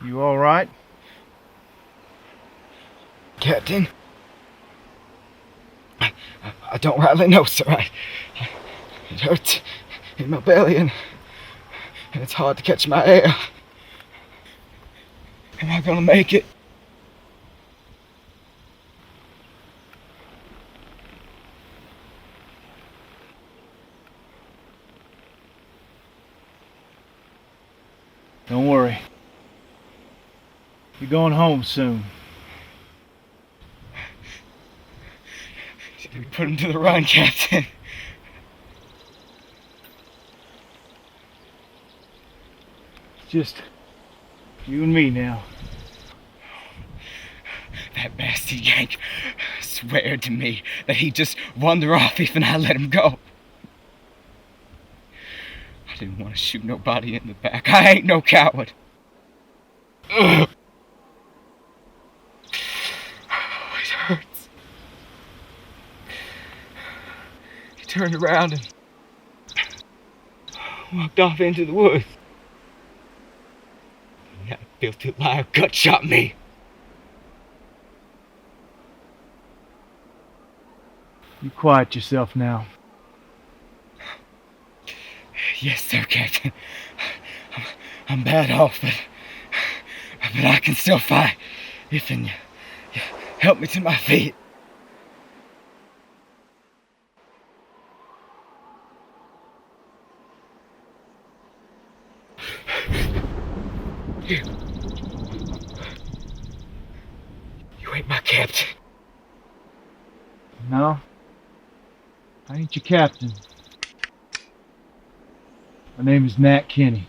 You all right? Captain? I don't rightly know, sir. It hurts in my belly and it's hard to catch my air. Am I gonna make it? Don't worry. You're going home soon. We put him to the run, Captain. It's just you and me now. That bastard Yank swear to me that he'd just wander off if I let him go. I didn't want to shoot nobody in the back. I ain't no coward. Ugh. Oh, it hurts. He turned around and walked off into the woods. And that filthy liar gut shot me. You quiet yourself now. Yes, sir, Captain. I'm bad off, but I can still fight. If you help me to my feet. You ain't my captain. No, I ain't your captain. My name is Nat Kenny.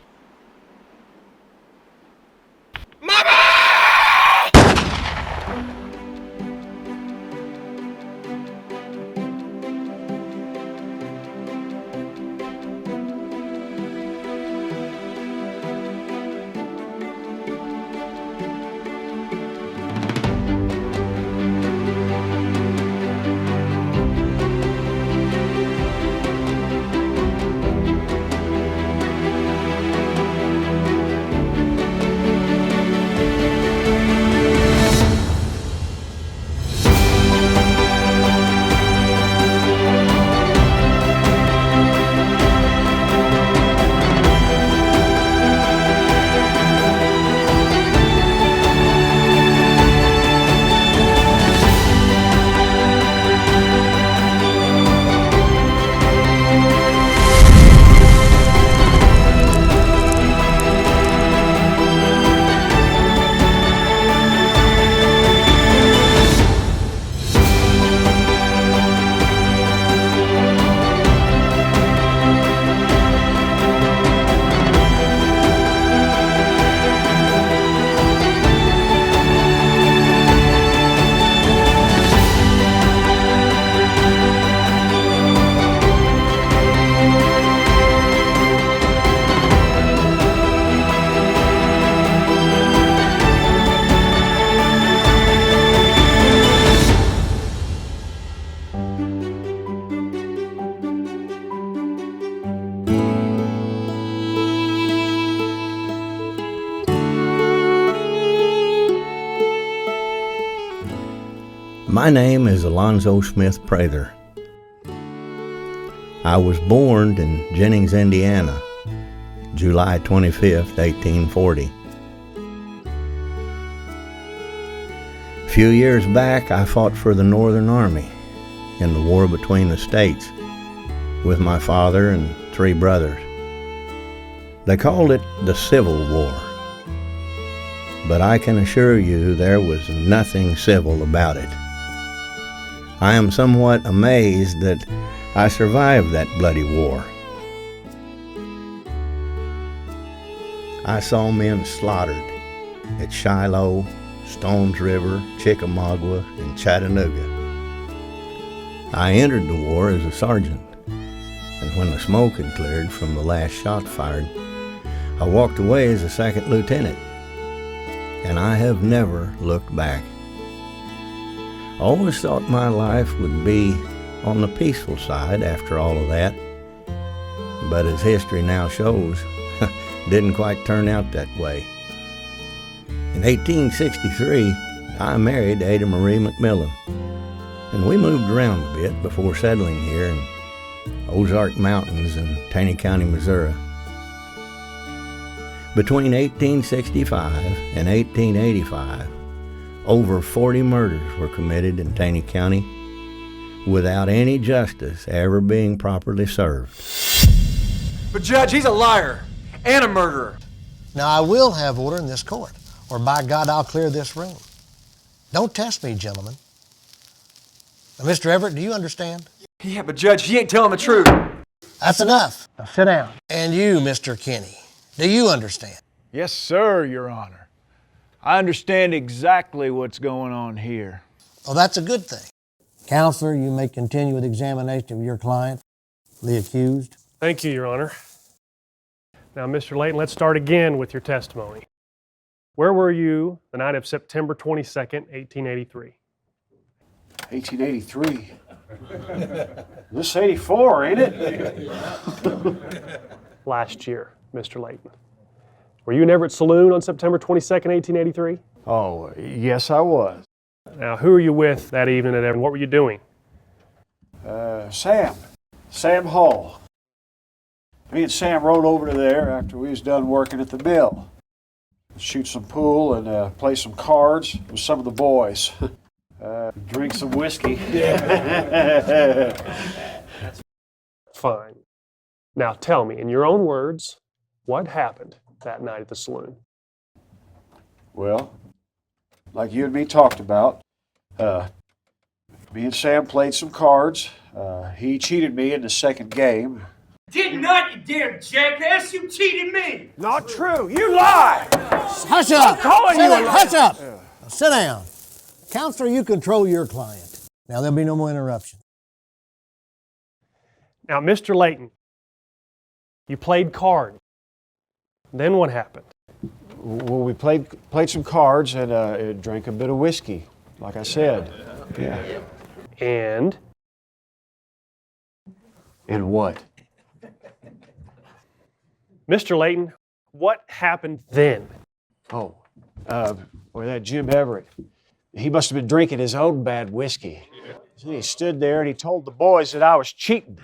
My name is Alonzo Smith Prather. I was born in Jennings, Indiana, July 25th, 1840. A few years back, I fought for the Northern Army in the war between the states with my father and 3 brothers. They called it the Civil War, but I can assure you there was nothing civil about it. I am somewhat amazed that I survived that bloody war. I saw men slaughtered at Shiloh, Stones River, Chickamauga, and Chattanooga. I entered the war as a sergeant, and when the smoke had cleared from the last shot fired, I walked away as a second lieutenant, and I have never looked back. I always thought my life would be on the peaceful side after all of that, but as history now shows, didn't quite turn out that way. In 1863, I married Ada Marie McMillan, and we moved around a bit before settling here in Ozark Mountains in Taney County, Missouri. Between 1865 and 1885, over 40 murders were committed in Taney County without any justice ever being properly served. But Judge, he's a liar and a murderer. Now, I will have order in this court, or by God, I'll clear this room. Don't test me, gentlemen. Now, Mr. Everett, do you understand? Yeah, but Judge, he ain't telling the truth. That's enough. Now, sit down. And you, Mr. Kenny, do you understand? Yes, sir, Your Honor. I understand exactly what's going on here. Well, that's a good thing. Counselor, you may continue with examination of your client, the accused. Thank you, Your Honor. Now, Mr. Layton, let's start again with your testimony. Where were you the night of September 22nd, 1883? 1883. This is 84, ain't it? Last year, Mr. Layton. Were you in Everett Saloon on September 22nd, 1883? Oh, yes, I was. Now, who were you with that evening at Everett? What were you doing? Sam Hall. Me and Sam rode over to there after we was done working at the mill. Shoot some pool and play some cards with some of the boys. Drink some whiskey. Fine. Now tell me, in your own words, what happened that night at the saloon? Well, like you and me talked about, me and Sam played some cards. He cheated me in the second game. Did not, you damn jackass! You cheated me! Not true. You lie! Hush up! calling you a liar. Hush up! Now, sit down. Counselor, you control your client. Now, there'll be no more interruption. Now, Mr. Layton, you played cards. Then what happened? Well, we played some cards and drank a bit of whiskey, like I said. Yeah. And? And what? Mr. Layton, what happened then? Oh, well, that Jim Everett, he must have been drinking his own bad whiskey. So he stood there and he told the boys that I was cheating.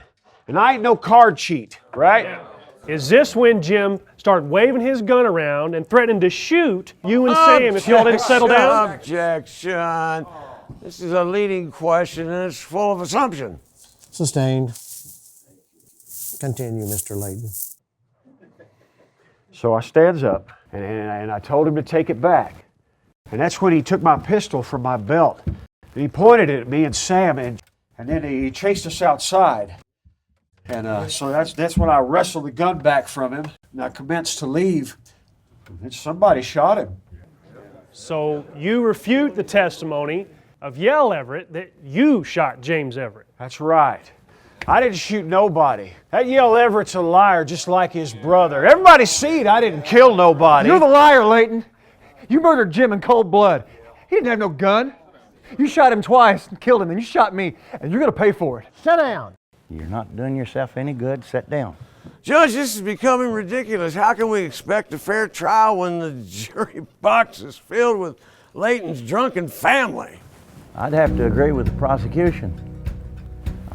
And I ain't no card cheat, right? Is this when Jim started waving his gun around and threatening to shoot you and Sam if y'all didn't settle down? Objection. This is a leading question and it's full of assumption. Sustained. Continue, Mr. Layton. So I stands up and I told him to take it back. And that's when he took my pistol from my belt. And he pointed it at me and Sam and then he chased us outside. And so that's when I wrestled the gun back from him and I commenced to leave. And somebody shot him. So you refute the testimony of Yale Everett that you shot James Everett. That's right. I didn't shoot nobody. That Yale Everett's a liar just like his brother. Everybody seen I didn't kill nobody. You're the liar, Layton. You murdered Jim in cold blood. He didn't have no gun. You shot him twice and killed him, and you shot me, and you're going to pay for it. Sit down. You're not doing yourself any good. Sit down. Judge, this is becoming ridiculous. How can we expect a fair trial when the jury box is filled with Layton's drunken family? I'd have to agree with the prosecution.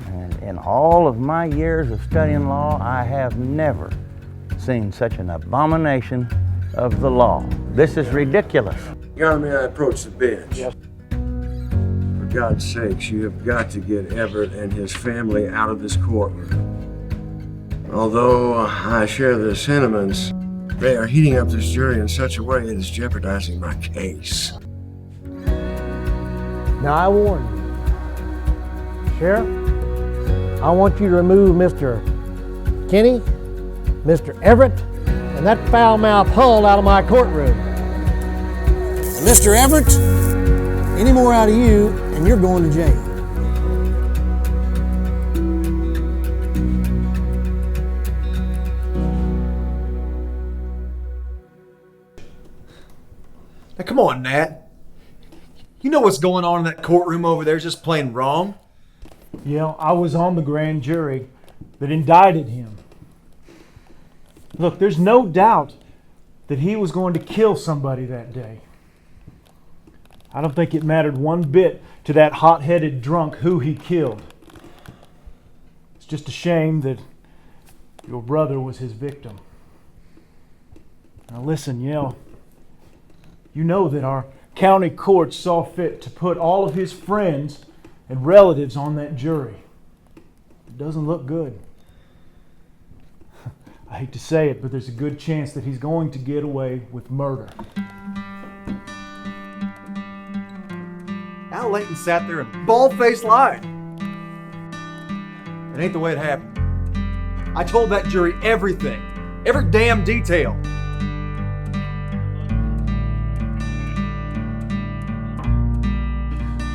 And in all of my years of studying law, I have never seen such an abomination of the law. This is ridiculous. Your Honor, may I approach the bench? Yes. For God's sakes, you have got to get Everett and his family out of this courtroom. Although I share their sentiments, they are heating up this jury in such a way it is jeopardizing my case. Now, I warn you. Sheriff, I want you to remove Mr. Kenny, Mr. Everett, and that foul-mouthed Hull out of my courtroom. And Mr. Everett, any more out of you, and you're going to jail. Now, come on, Nat. You know what's going on in that courtroom over there is just plain wrong. Yeah, I was on the grand jury that indicted him. Look, there's no doubt that he was going to kill somebody that day. I don't think it mattered one bit to that hot-headed drunk who he killed. It's just a shame that your brother was his victim. Now listen, Yale. You know that our county court saw fit to put all of his friends and relatives on that jury. It doesn't look good. I hate to say it, but there's a good chance that he's going to get away with murder. Al Layton sat there and bald-faced lied. It ain't the way it happened. I told that jury everything, every damn detail.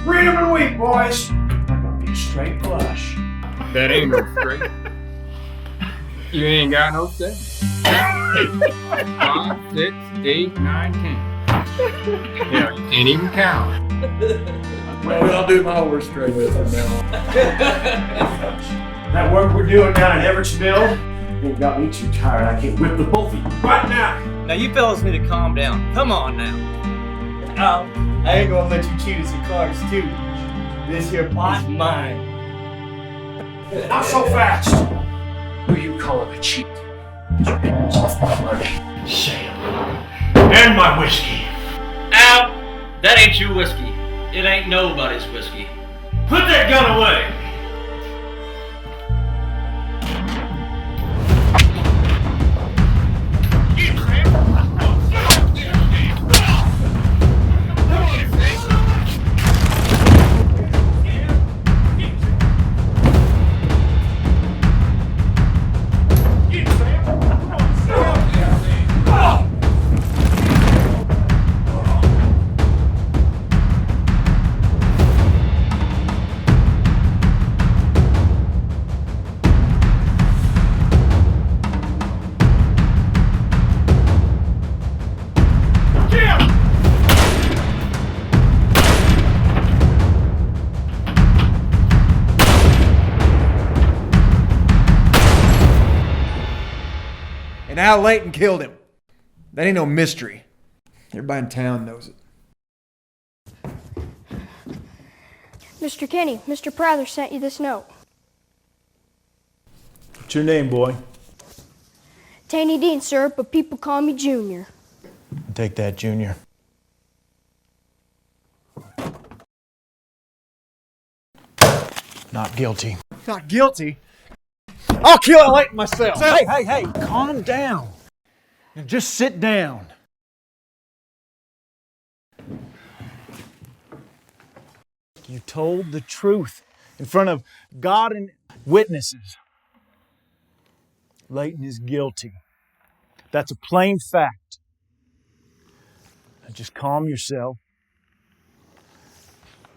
Read 'em and weep, boys. I'm gonna be a straight flush. That ain't no straight. You ain't got no say. 5, 6, 8, 9, 10. Hell, you can't even count. Well, I'll do my horse straight with him now. That work we're doing down at Everett's Mill ain't got me too tired. I can whip the both of you right now. Now you fellas need to calm down. Come on now. I ain't gonna let you cheat us in cards too. This here pot's mine. Not so fast. Who you calling a cheat? Off my money. Shame. And my whiskey. Al, that ain't your whiskey. It ain't nobody's whiskey. Put that gun away. And Al Layton killed him. That ain't no mystery. Everybody in town knows it. Mr. Kenny, Mr. Prather sent you this note. What's your name, boy? Taney Dean, sir, but people call me Junior. Take that, Junior. Not guilty. Not guilty? I'll kill Al Layton myself. Hey, calm down. And just sit down. You told the truth in front of God and witnesses. Layton is guilty. That's a plain fact. Now just calm yourself.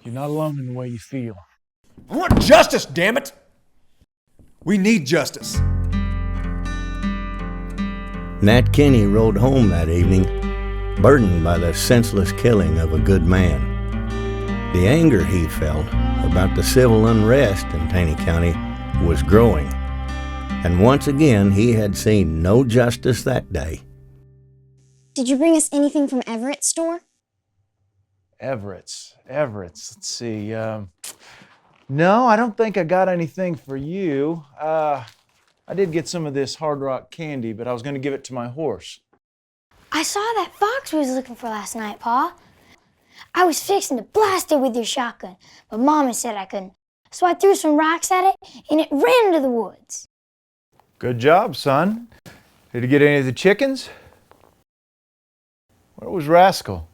You're not alone in the way you feel. I want justice, damn it! We need justice. Nat Kenny rode home that evening, burdened by the senseless killing of a good man. The anger he felt about the civil unrest in Taney County was growing, and once again he had seen no justice that day. Did you bring us anything from Everett's store? Everett's. Let's see. No, I don't think I got anything for you. I did get some of this Hard Rock candy, but I was going to give it to my horse. I saw that fox we was looking for last night, Pa. I was fixing to blast it with your shotgun, but Mama said I couldn't. So I threw some rocks at it, and it ran into the woods. Good job, son. Did you get any of the chickens? Where was Rascal?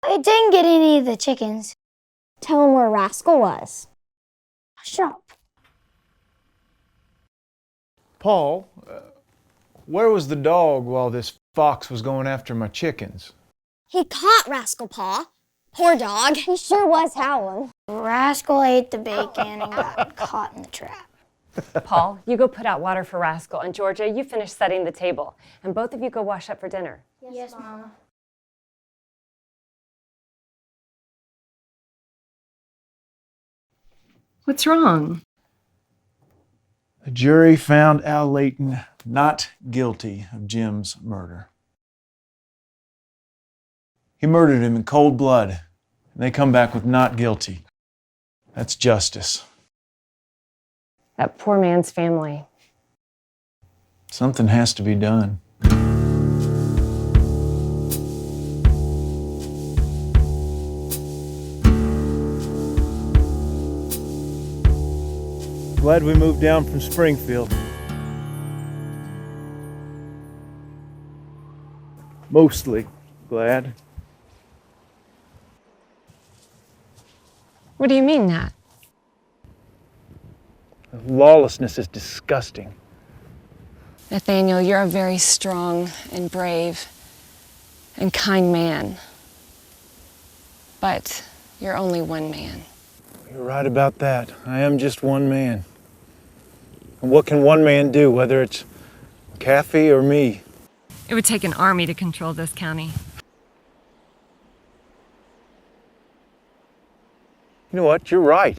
I didn't get any of the chickens. Tell him where Rascal was. Shut up. Paul, where was the dog while this fox was going after my chickens? He caught Rascal, Pa. Poor dog. He sure was howling. Rascal ate the bacon and got caught in the trap. Paul, you go put out water for Rascal, and Georgia, you finish setting the table. And both of you go wash up for dinner. Yes, Mama. What's wrong? The jury found Al Layton not guilty of Jim's murder. He murdered him in cold blood, and they come back with not guilty. That's justice. That poor man's family. Something has to be done. Glad we moved down from Springfield. Mostly glad. What do you mean, Nat? Lawlessness is disgusting. Nathaniel, you're a very strong and brave and kind man. But you're only one man. You're right about that. I am just one man. And what can one man do, whether it's Kathy or me? It would take an army to control this county. You know what? You're right.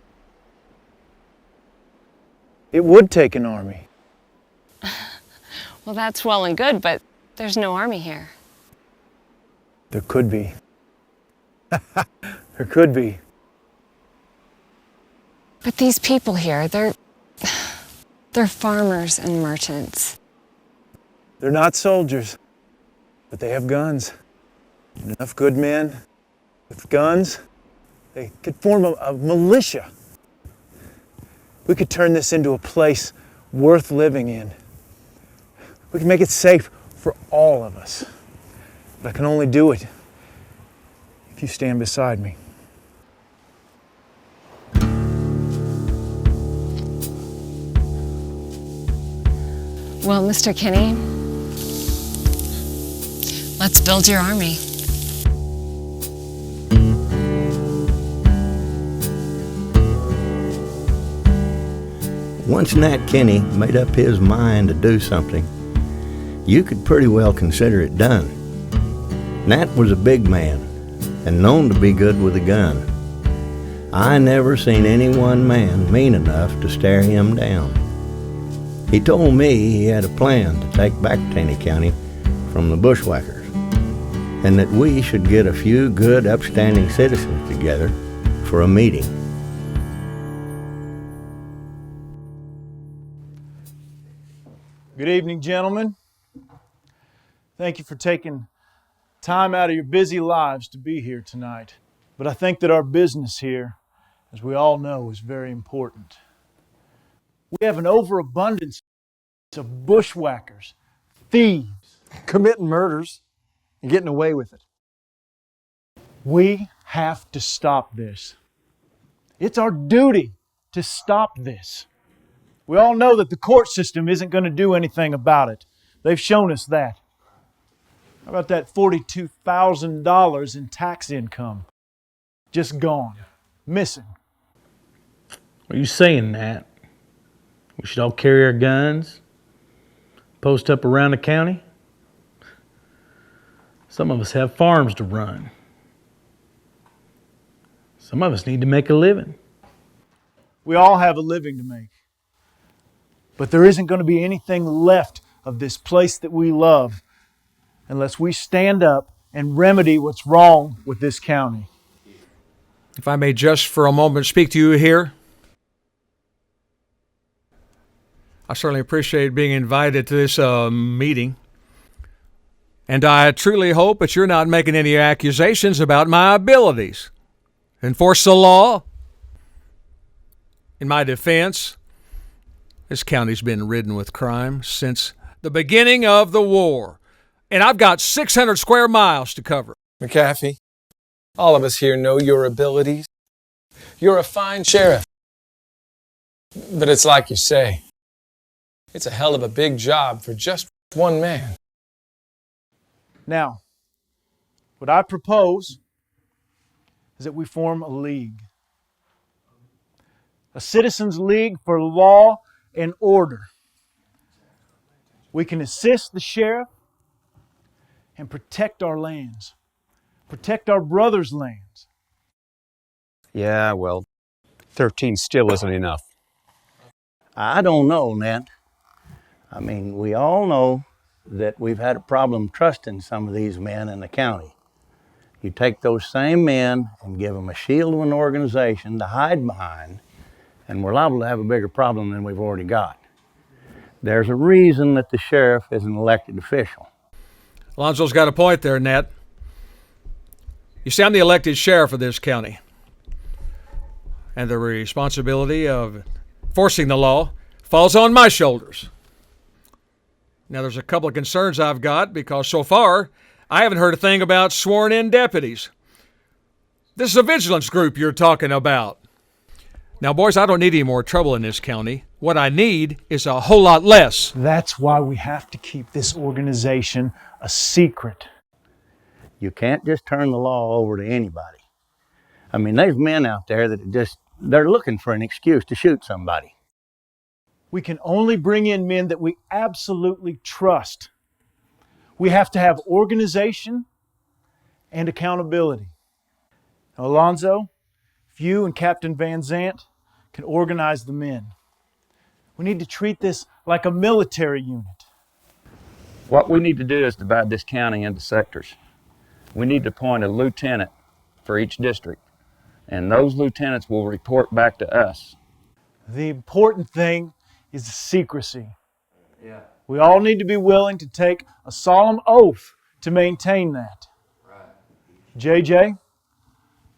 It would take an army. Well, that's well and good, but there's no army here. There could be. There could be. But these people here, they're farmers and merchants. They're not soldiers, but they have guns. And enough good men with guns, they could form a militia. We could turn this into a place worth living in. We can make it safe for all of us. But I can only do it if you stand beside me. Well, Mr. Kenny, let's build your army. Once Nat Kenny made up his mind to do something, you could pretty well consider it done. Nat was a big man and known to be good with a gun. I never seen any one man mean enough to stare him down. He told me he had a plan to take back Taney County from the bushwhackers, and that we should get a few good, upstanding citizens together for a meeting. Good evening, gentlemen. Thank you for taking time out of your busy lives to be here tonight. But I think that our business here, as we all know, is very important. We have an overabundance of bushwhackers, thieves, Committing murders and getting away with it. We have to stop this. It's our duty to stop this. We all know that the court system isn't going to do anything about it. They've shown us that. How about that $42,000 in tax income? Just gone. Missing. What are you saying, Nat? We should all carry our guns? Post up around the county? Some of us have farms to run. Some of us need to make a living. We all have a living to make. But there isn't going to be anything left of this place that we love unless we stand up and remedy what's wrong with this county. If I may just for a moment speak to you here. I certainly appreciate being invited to this meeting. And I truly hope that you're not making any accusations about my abilities. Enforce the law. In my defense, this county's been ridden with crime since the beginning of the war. And I've got 600 square miles to cover. McAfee, all of us here know your abilities. You're a fine sheriff. But it's like you say, it's a hell of a big job for just one man. Now, what I propose is that we form a league. A citizens' league for law and order. We can assist the sheriff and protect our lands. Protect our brothers' lands. Yeah, well, 13 still isn't enough. I don't know, Nat. I mean, we all know that we've had a problem trusting some of these men in the county. You take those same men and give them a shield of an organization to hide behind, and we're liable to have a bigger problem than we've already got. There's a reason that the sheriff is an elected official. Alonzo's got a point there, Nat. You see, I'm the elected sheriff of this county, and the responsibility of enforcing the law falls on my shoulders. Now, there's a couple of concerns I've got because so far I haven't heard a thing about sworn-in deputies. This is a vigilance group you're talking about. Now, boys, I don't need any more trouble in this county. What I need is a whole lot less. That's why we have to keep this organization a secret. You can't just turn the law over to anybody. I mean, there's men out there that they're looking for an excuse to shoot somebody. We can only bring in men that we absolutely trust. We have to have organization and accountability. Now, Alonzo, if you and Captain Van Zant can organize the men, we need to treat this like a military unit. What we need to do is divide this county into sectors. We need to appoint a lieutenant for each district, and those lieutenants will report back to us. The important thing is secrecy. Yeah. We all need to be willing to take a solemn oath to maintain that. Right. JJ,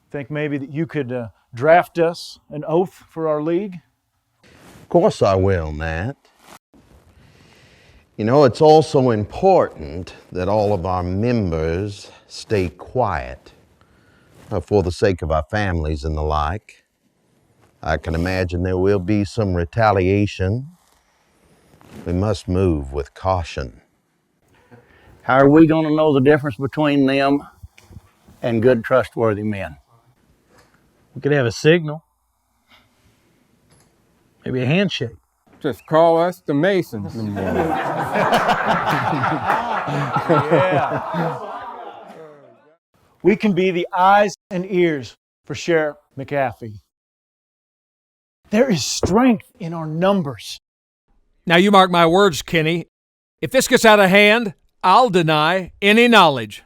think maybe that you could draft us an oath for our league? Of course I will, Nat. You know, it's also important that all of our members stay quiet for the sake of our families and the like. I can imagine there will be some retaliation. We must move with caution. How are we going to know the difference between them and good, trustworthy men? We could have a signal. Maybe a handshake. Just call us the Masons. Yeah. We can be the eyes and ears for Sheriff McAfee. There is strength in our numbers. Now, you mark my words, Kenny. If this gets out of hand, I'll deny any knowledge.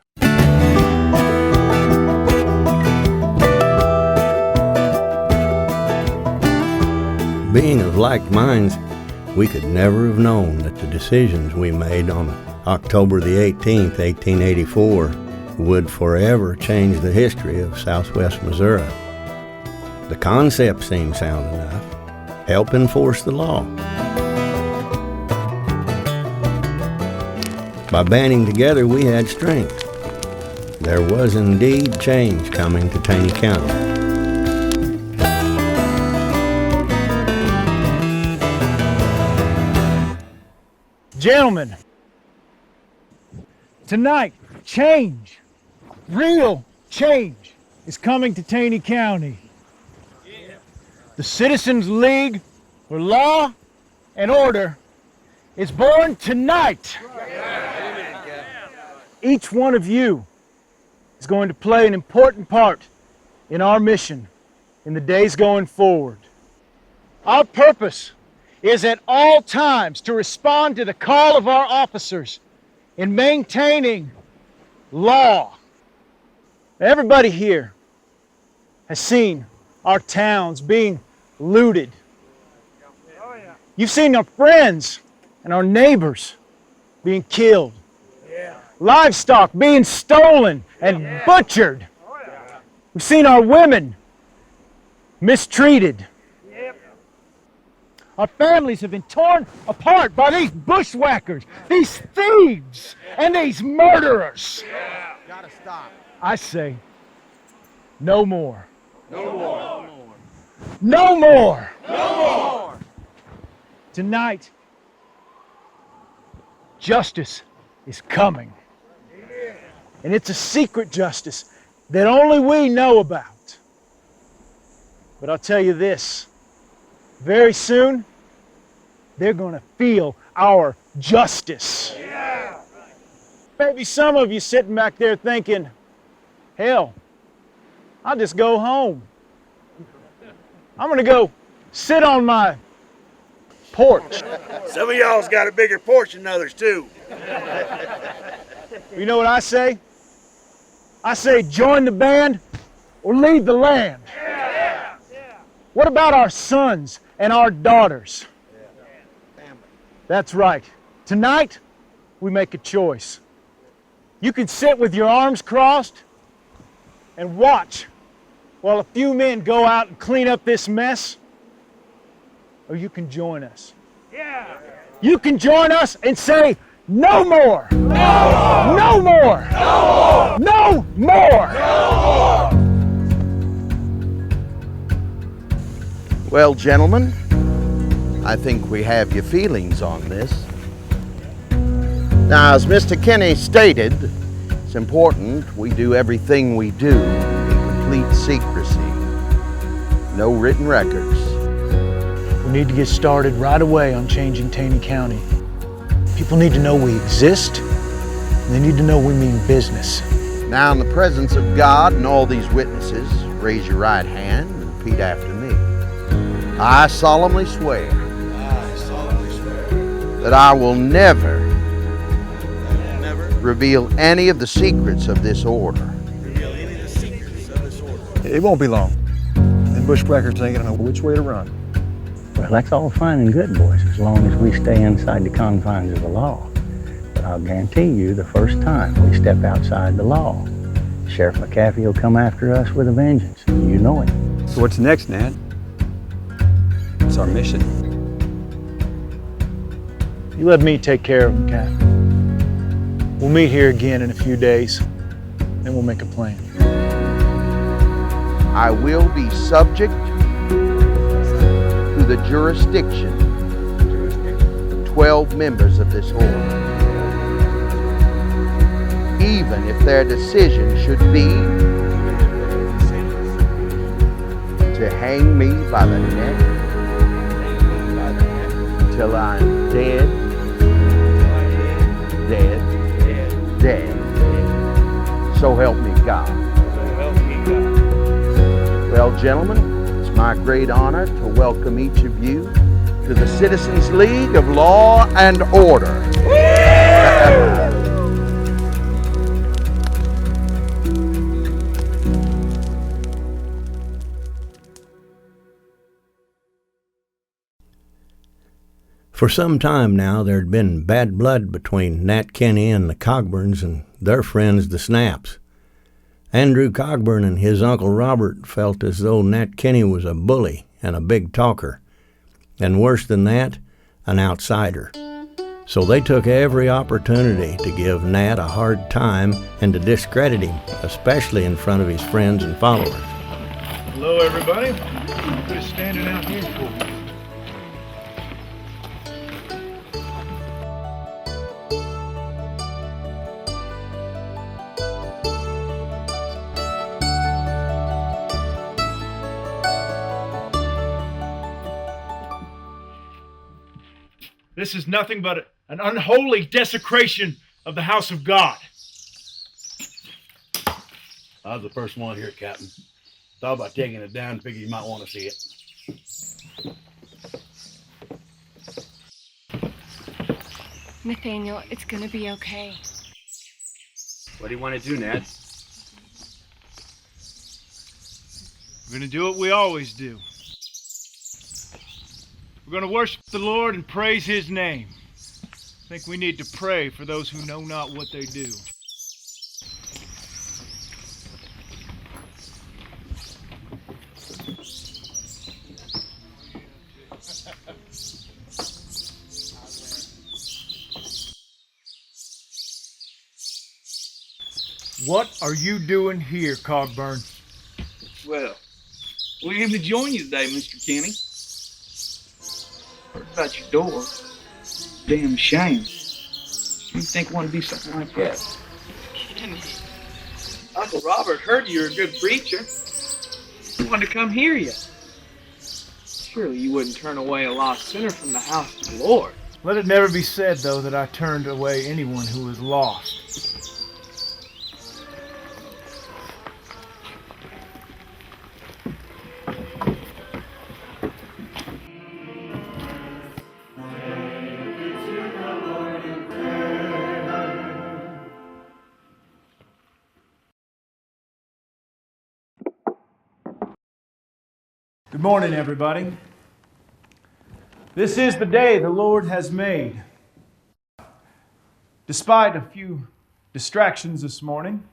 Being of like minds, we could never have known that the decisions we made on October the 18th, 1884 would forever change the history of Southwest Missouri. The concept seemed sound enough. Help enforce the law. By banding together, we had strength. There was indeed change coming to Taney County. Gentlemen, tonight, change, real change, is coming to Taney County. The Citizens League for Law and Order is born tonight. Each one of you is going to play an important part in our mission in the days going forward. Our purpose is at all times to respond to the call of our officers in maintaining law. Everybody here has seen our towns being looted. You've seen our friends and our neighbors being killed. Livestock being stolen and butchered. We've seen our women mistreated. Our families have been torn apart by these bushwhackers, these thieves, and these murderers. Gotta stop. I say, no more. No more. No more. No more. Tonight, justice is coming. And it's a secret justice that only we know about. But I'll tell you this, very soon, they're going to feel our justice. Yeah. Maybe some of you sitting back there thinking, hell, I'll just go home. I'm going to go sit on my porch. Some of y'all's got a bigger porch than others, too. You know what I say? I say join the band or leave the land. What about our sons and our daughters? That's right. Tonight, we make a choice. You can sit with your arms crossed and watch while a few men go out and clean up this mess, or you can join us. You can join us and say, no more! No more! No more! Well, gentlemen, I think we have your feelings on this. Now, as Mr. Kenny stated, it's important we do everything we do in complete secrecy. No written records. We need to get started right away on changing Taney County. People need to know we exist, and they need to know we mean business. Now, in the presence of God and all these witnesses, raise your right hand and repeat after me. I solemnly swear that I will never reveal any of the secrets of this order. It won't be long. Them bushwhackers ain't gonna know which way to run. Well, that's all fine and good, boys, as long as we stay inside the confines of the law. But I'll guarantee you the first time we step outside the law, Sheriff McAfee will come after us with a vengeance. You know it. So what's next, Nat? What's our mission? You let me take care of them, Cap. We'll meet here again in a few days, and we'll make a plan. I will be subject to the jurisdiction of 12 members of this order, even if their decision should be to hang me by the neck till I'm dead, dead. So help me God. Well, gentlemen, it's my great honor to welcome each of you to the Citizens League of Law and Order. For some time now, there had been bad blood between Nat Kenny and the Cogburns and their friends, the Snaps. Andrew Cogburn and his Uncle Robert felt as though Nat Kenny was a bully and a big talker, and worse than that, an outsider. So they took every opportunity to give Nat a hard time and to discredit him, especially in front of his friends and followers. Hello, everybody. What is standing out here for? This is nothing but an unholy desecration of the house of God. I was the first one here, Captain. Thought about taking it down, figured you might want to see it. Nathaniel, it's gonna be okay. What do you want to do, Nat? We're going to do what we always do. We're going to worship the Lord and praise His name. I think we need to pray for those who know not what they do. What are you doing here, Cogburn? Well, we came to join you today, Mr. Kenny. Heard about your door. Damn shame. You think it want to be something like that? Kenny. Uncle Robert heard you were a good preacher. He wanted to come hear you. Surely you wouldn't turn away a lost sinner from the house of the Lord. Let it never be said, though, that I turned away anyone who was lost. Good morning, everybody. This is the day the Lord has made. Despite a few distractions this morning,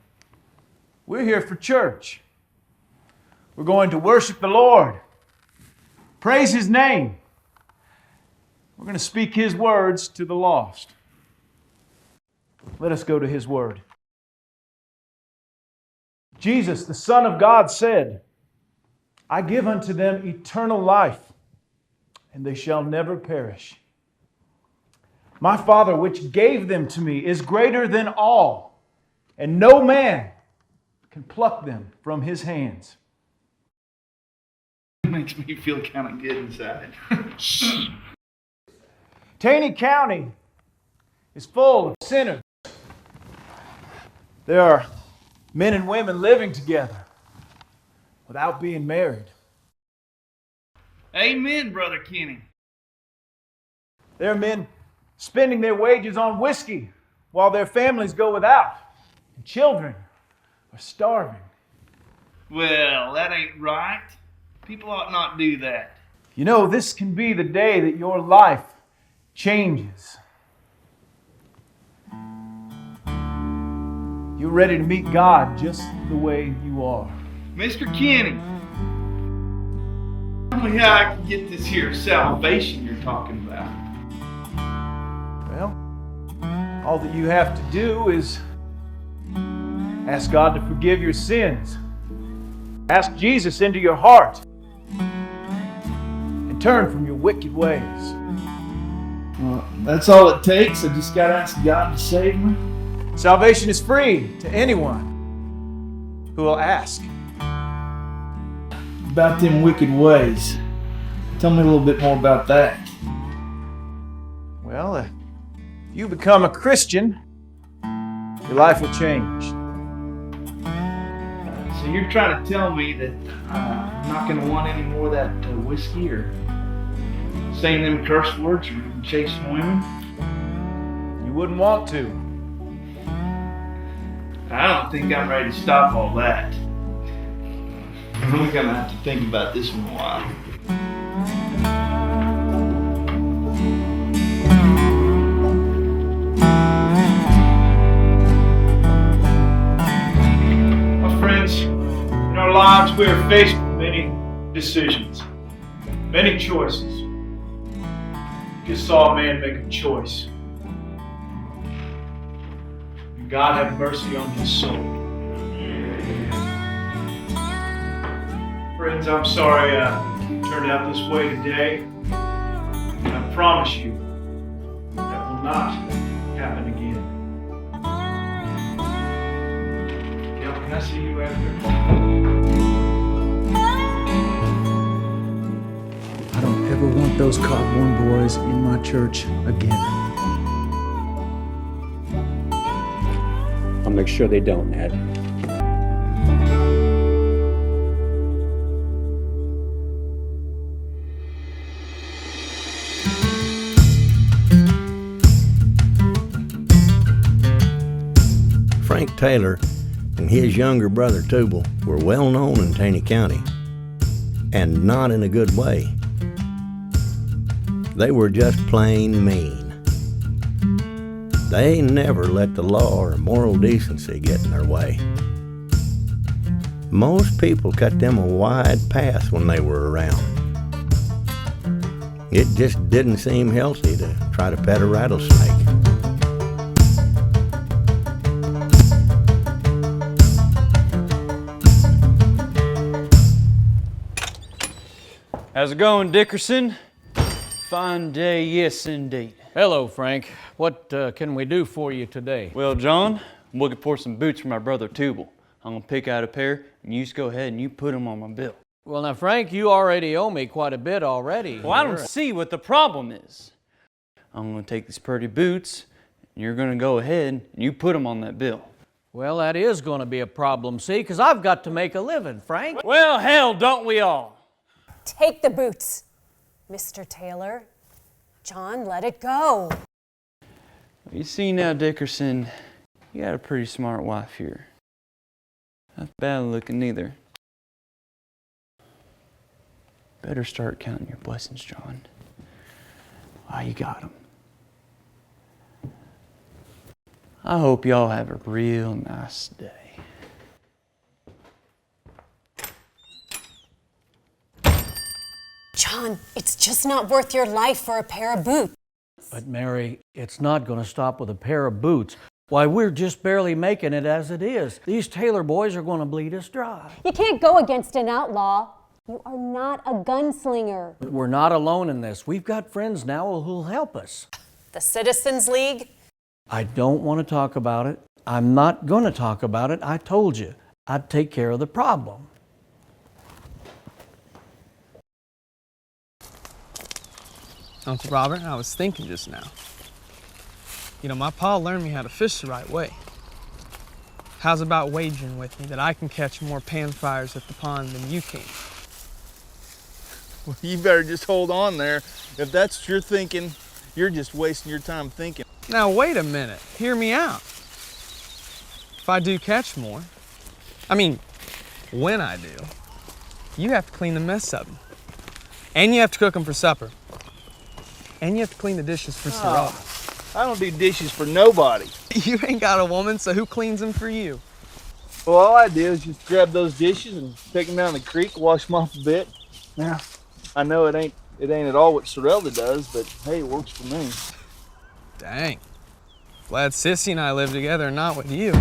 we're here for church. We're going to worship the Lord, praise His name. We're going to speak His words to the lost. Let us go to His word. Jesus, the Son of God, said, I give unto them eternal life, and they shall never perish. My Father, which gave them to me, is greater than all, and no man can pluck them from His hands. It makes me feel kind of good inside. Taney County is full of sinners. There are men and women living together without being married. Amen, Brother Kenny. There are men spending their wages on whiskey while their families go without, and children are starving. Well, that ain't right. People ought not do that. You know, this can be the day that your life changes. You're ready to meet God just the way you are. Mr. Kenny, tell me how I can get this here salvation you're talking about. Well, all that you have to do is ask God to forgive your sins. Ask Jesus into your heart. And turn from your wicked ways. Well, that's all it takes. I just gotta ask God to save me. Salvation is free to anyone who will ask. About them wicked ways. Tell me a little bit more about that. Well, if you become a Christian, your life will change. So you're trying to tell me that I'm not going to want any more of that whiskey or saying them curse words or chasing women? You wouldn't want to. I don't think I'm ready to stop all that. I'm really going to have to think about this one a while. My friends, in our lives we are faced with many decisions, many choices. Just saw a man make a choice. And God have mercy on his soul. Friends, I'm sorry it turned out this way today. And I promise you that will not happen again. Gail, can I see you after? I don't ever want those Cogborn boys in my church again. I'll make sure they don't, Nat. Frank Taylor and his younger brother Tubal were well known in Taney County, and not in a good way. They were just plain mean. They never let the law or moral decency get in their way. Most people cut them a wide path when they were around. It just didn't seem healthy to try to pet a rattlesnake. How's it going, Dickerson? Fine day, yes indeed. Hello, Frank. What can we do for you today? Well, John, I'm looking for some boots for my brother Tubal. I'm gonna pick out a pair, and you just go ahead and you put them on my bill. Well, now, Frank, you already owe me quite a bit already. Well, I don't see what the problem is. I'm gonna take these pretty boots, and you're gonna go ahead and you put them on that bill. Well, that is gonna be a problem, see, because I've got to make a living, Frank. Well, hell, don't we all? Take the boots, Mr. Taylor. John, let it go. You see now, Dickerson, you got a pretty smart wife here. Not bad looking either. Better start counting your blessings, John. Ah, you got them. I hope y'all have a real nice day. John, it's just not worth your life for a pair of boots. But Mary, it's not going to stop with a pair of boots. Why, we're just barely making it as it is. These Taylor boys are going to bleed us dry. You can't go against an outlaw. You are not a gunslinger. But we're not alone in this. We've got friends now who'll help us. The Citizens League? I don't want to talk about it. I'm not going to talk about it. I told you I'd take care of the problem. Uncle Robert, I was thinking just now. You know, my pa learned me how to fish the right way. How's about wagering with me that I can catch more pan fryers at the pond than you can? Well, you better just hold on there. If that's what you're thinking, you're just wasting your time thinking. Now, wait a minute. Hear me out. If I do catch more, when I do, you have to clean the mess up. And you have to cook them for supper. And you have to clean the dishes for Sorrel. I don't do dishes for nobody. You ain't got a woman, so who cleans them for you? Well, all I do is just grab those dishes and take them down the creek, wash them off a bit. Now, I know it ain't at all what Sorrelda does, but hey, it works for me. Dang. Glad Sissy and I live together and not with you.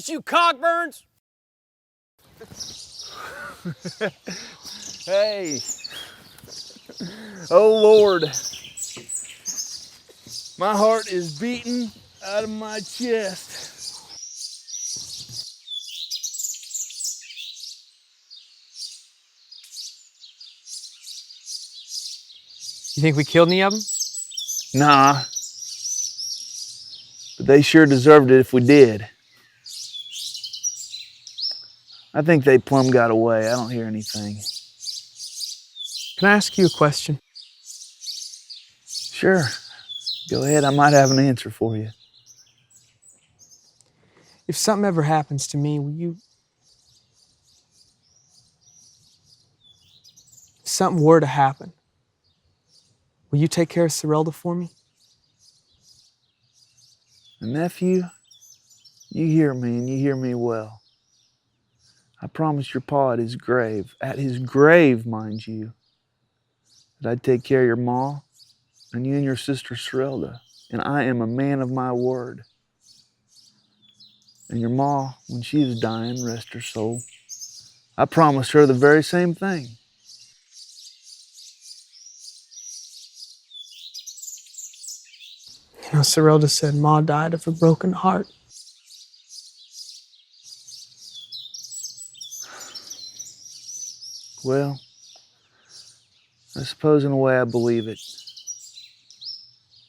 You cockburns! Hey. Oh, Lord. My heart is beating out of my chest. You think we killed any of them? Nah. But they sure deserved it if we did. I think they plumb got away. I don't hear anything. Can I ask you a question? Sure. Go ahead. I might have an answer for you. If something ever happens to me, will you... If something were to happen, will you take care of Sorrelda for me? Nephew, you hear me, and you hear me well. I promised your pa at his grave, mind you, that I'd take care of your ma and you and your sister Sorrelda, and I am a man of my word. And your ma, when she is dying, rest her soul, I promised her the very same thing. You know, Sorrelda said Ma died of a broken heart. Well, I suppose in a way I believe it.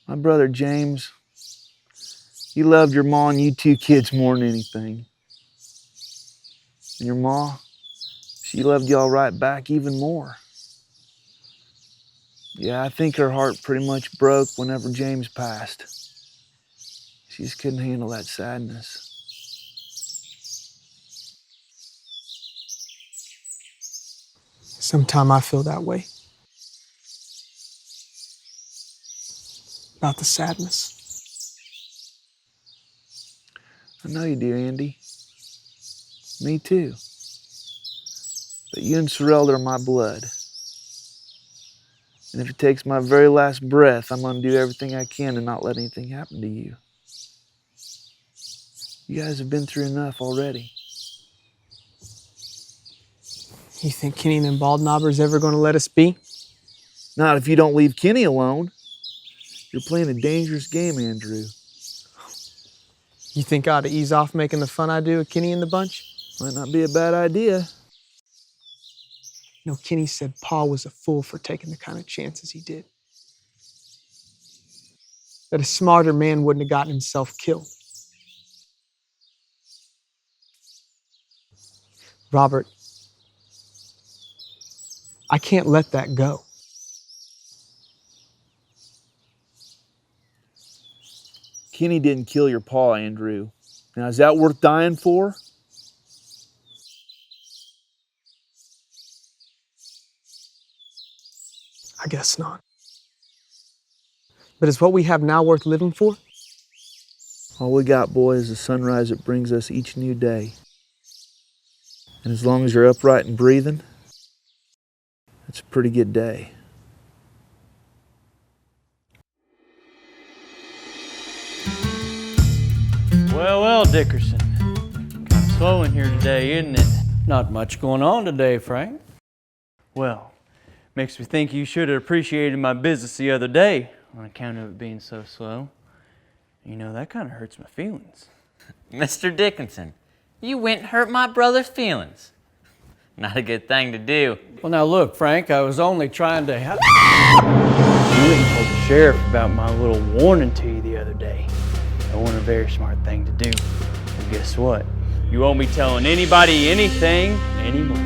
My brother James, he loved your ma and you two kids more than anything. And your ma, she loved y'all right back even more. Yeah, I think her heart pretty much broke whenever James passed. She just couldn't handle that sadness. Sometime I feel that way. About the sadness. I know you do, Andy. Me too. But you and Sorrel are my blood. And if it takes my very last breath, I'm going to do everything I can to not let anything happen to you. You guys have been through enough already. You think Kenny and them Baldknobber's ever going to let us be? Not if you don't leave Kenny alone. You're playing a dangerous game, Andrew. You think I ought to ease off making the fun I do of Kenny and the bunch? Might not be a bad idea. You know, Kenny said Pa was a fool for taking the kind of chances he did. That a smarter man wouldn't have gotten himself killed. Robert, I can't let that go. Kenny didn't kill your pa, Andrew. Now, is that worth dying for? I guess not. But is what we have now worth living for? All we got, boy, is the sunrise that brings us each new day. And as long as you're upright and breathing, it's a pretty good day. Well, well, Dickerson. Kind of slow in here today, isn't it? Not much going on today, Frank. Well, makes me think you should have appreciated my business the other day on account of it being so slow. You know, that kind of hurts my feelings. Mr. Dickinson, you went and hurt my brother's feelings. Not a good thing to do. Well, now look, Frank, I was only trying to help. You went and told the sheriff about my little warning to you the other day. That wasn't a very smart thing to do. And guess what? You won't be telling anybody anything anymore.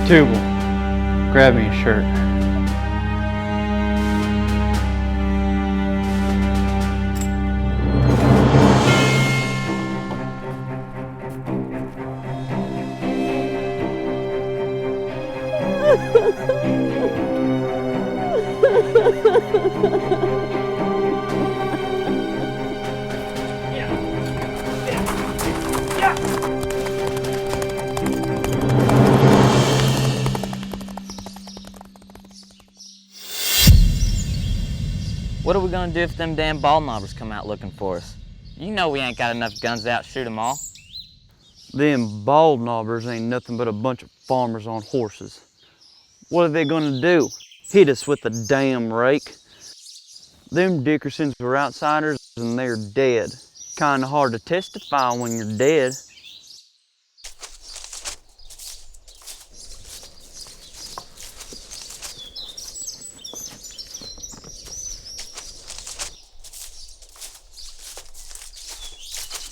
Tubal, grab me a shirt. What are we gonna do if them damn Baldknobbers come out looking for us? You know we ain't got enough guns to outshoot them all. Them Baldknobbers ain't nothing but a bunch of farmers on horses. What are they gonna do? Hit us with a damn rake? Them Dickersons were outsiders and they're dead. Kinda hard to testify when you're dead.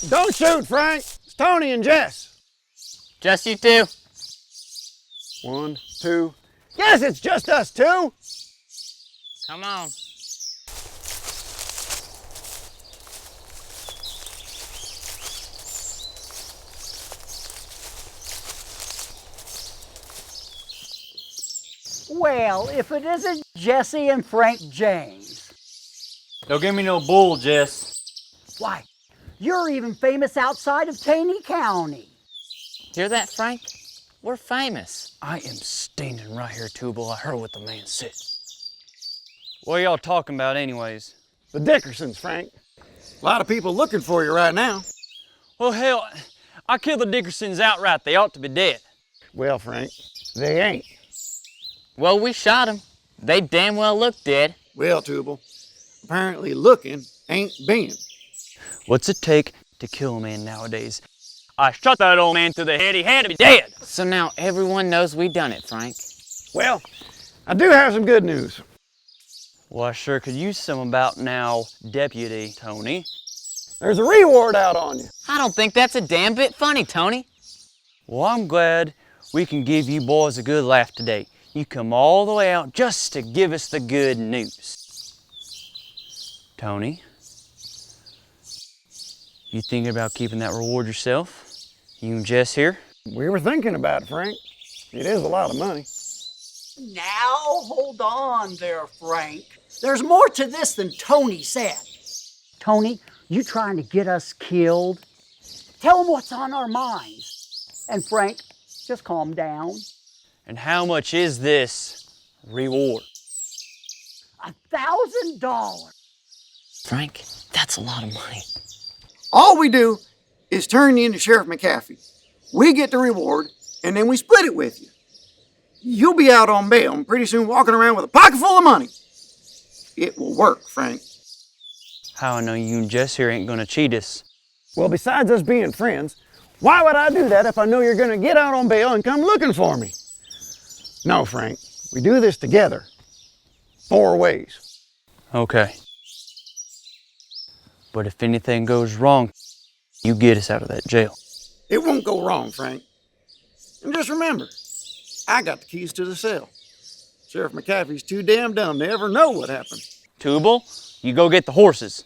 Don't shoot, Frank. It's Tony and Jess. Just you two? 1, 2. Yes, it's just us two. Come on. Well, if it isn't Jesse and Frank James. Don't give me no bull, Jess. Why, you're even famous outside of Taney County. Hear that, Frank? We're famous. I am standing right here, Tubal. I heard what the man said. What are y'all talking about anyways? The Dickersons, Frank. A lot of people looking for you right now. Well, hell, I killed the Dickersons outright. They ought to be dead. Well, Frank, they ain't. Well, we shot them. They damn well look dead. Well, Tubal, apparently looking ain't being. What's it take to kill a man nowadays? I shot that old man through the head. He had to be dead. So now everyone knows we done it, Frank. Well, I do have some good news. Well, I sure could use some about now, Deputy Tony. There's a reward out on you. I don't think that's a damn bit funny, Tony. Well, I'm glad we can give you boys a good laugh today. You come all the way out just to give us the good news. Tony, you thinking about keeping that reward yourself? You and Jess here? We were thinking about it, Frank. It is a lot of money. Now, hold on there, Frank. There's more to this than Tony said. Tony, you trying to get us killed? Tell him what's on our minds. And Frank, just calm down. And how much is this reward? $1,000. Frank, that's a lot of money. All we do is turn you into Sheriff McAfee. We get the reward, and then we split it with you. You'll be out on bail and pretty soon walking around with a pocket full of money. It will work, Frank. How I know you and Jess here ain't gonna cheat us. Well, besides us being friends, why would I do that if I know you're gonna get out on bail and come looking for me? No, Frank, we do this together. 4 ways. Okay. But if anything goes wrong, you get us out of that jail. It won't go wrong, Frank. And just remember, I got the keys to the cell. Sheriff McAfee's too damn dumb to ever know what happened. Tubal, you go get the horses.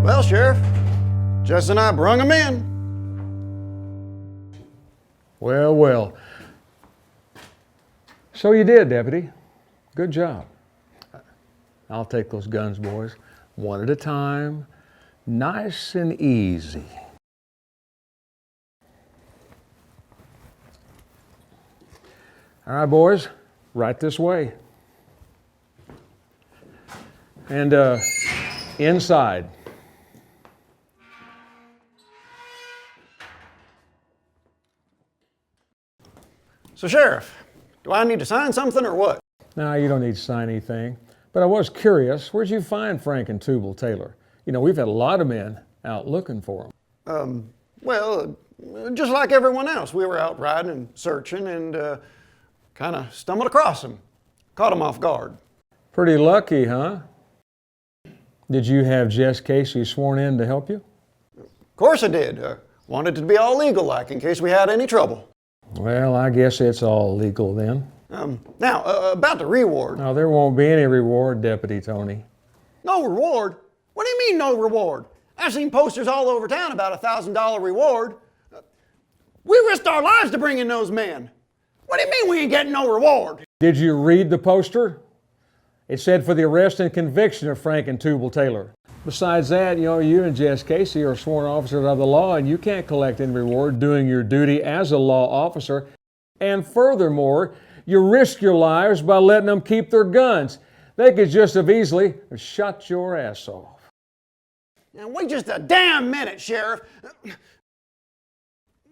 Well, Sheriff, Jess and I brung him in. Well, well. So you did, Deputy. Good job. I'll take those guns, boys, one at a time, nice and easy. All right, boys, right this way. And inside. So, Sheriff, do I need to sign something or what? No, you don't need to sign anything. But I was curious, where'd you find Frank and Tubal Taylor? You know, we've had a lot of men out looking for them. Well, just like everyone else, we were out riding and searching and kind of stumbled across them. Caught them off guard. Pretty lucky, huh? Did you have Jess Casey sworn in to help you? Of course I did. Wanted it to be all legal like in case we had any trouble. Well, I guess it's all legal then. Now, about the reward. No, there won't be any reward, Deputy Tony. No reward? What do you mean no reward? I've seen posters all over town about a $1,000 reward. We risked our lives to bring in those men. What do you mean we ain't getting no reward? Did you read the poster? It said for the arrest and conviction of Frank and Tubal Taylor. Besides that, you and Jess Casey are sworn officers of the law, and you can't collect any reward doing your duty as a law officer. And furthermore, you risk your lives by letting them keep their guns. They could just have easily shot your ass off. Now, wait just a damn minute, Sheriff.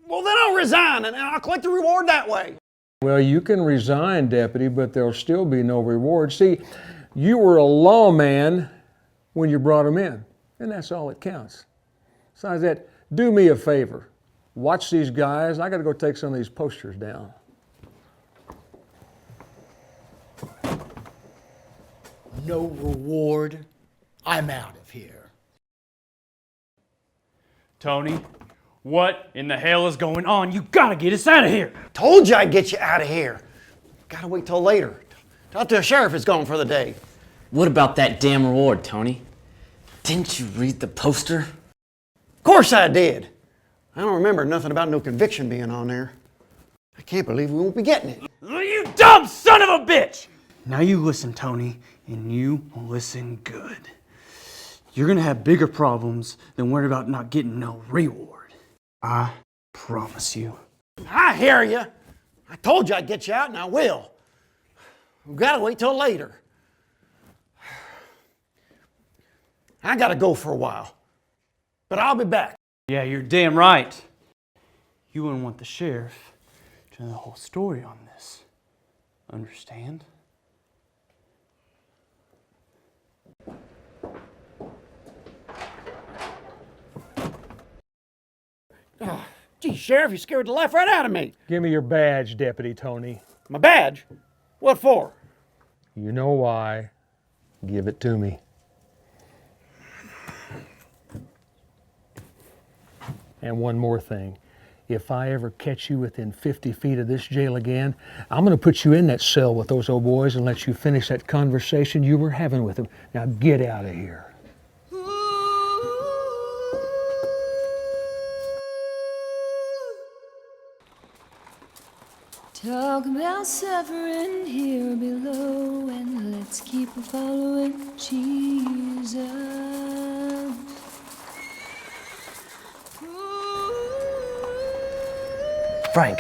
Well, then I'll resign and I'll collect the reward that way. Well, you can resign, Deputy, but there'll still be no reward. See, you were a lawman when you brought him in, and that's all that counts. Besides that, do me a favor. Watch these guys. I got to go take some of these posters down. No reward. I'm out of here. Tony, what in the hell is going on? You gotta get us out of here. Told you I'd get you out of here. Gotta wait till later. Till the sheriff is gone for the day. What about that damn reward, Tony? Didn't you read the poster? Of course I did. I don't remember nothing about no conviction being on there. I can't believe we won't be getting it. You dumb son of a bitch! Now you listen, Tony, and you listen good. You're gonna have bigger problems than worrying about not getting no reward. I promise you. I hear you. I told you I'd get you out, and I will. We've got to wait till later. I got to go for a while, but I'll be back. Yeah, you're damn right. You wouldn't want the sheriff to know the whole story on this. Understand? Oh, gee, Sheriff, you scared the life right out of me. Give me your badge, Deputy Tony. My badge? What for? You know why. Give it to me. And one more thing. If I ever catch you within 50 feet of this jail again, I'm going to put you in that cell with those old boys and let you finish that conversation you were having with them. Now get out of here. Talk about suffering here below, and let's keep following Jesus. Frank.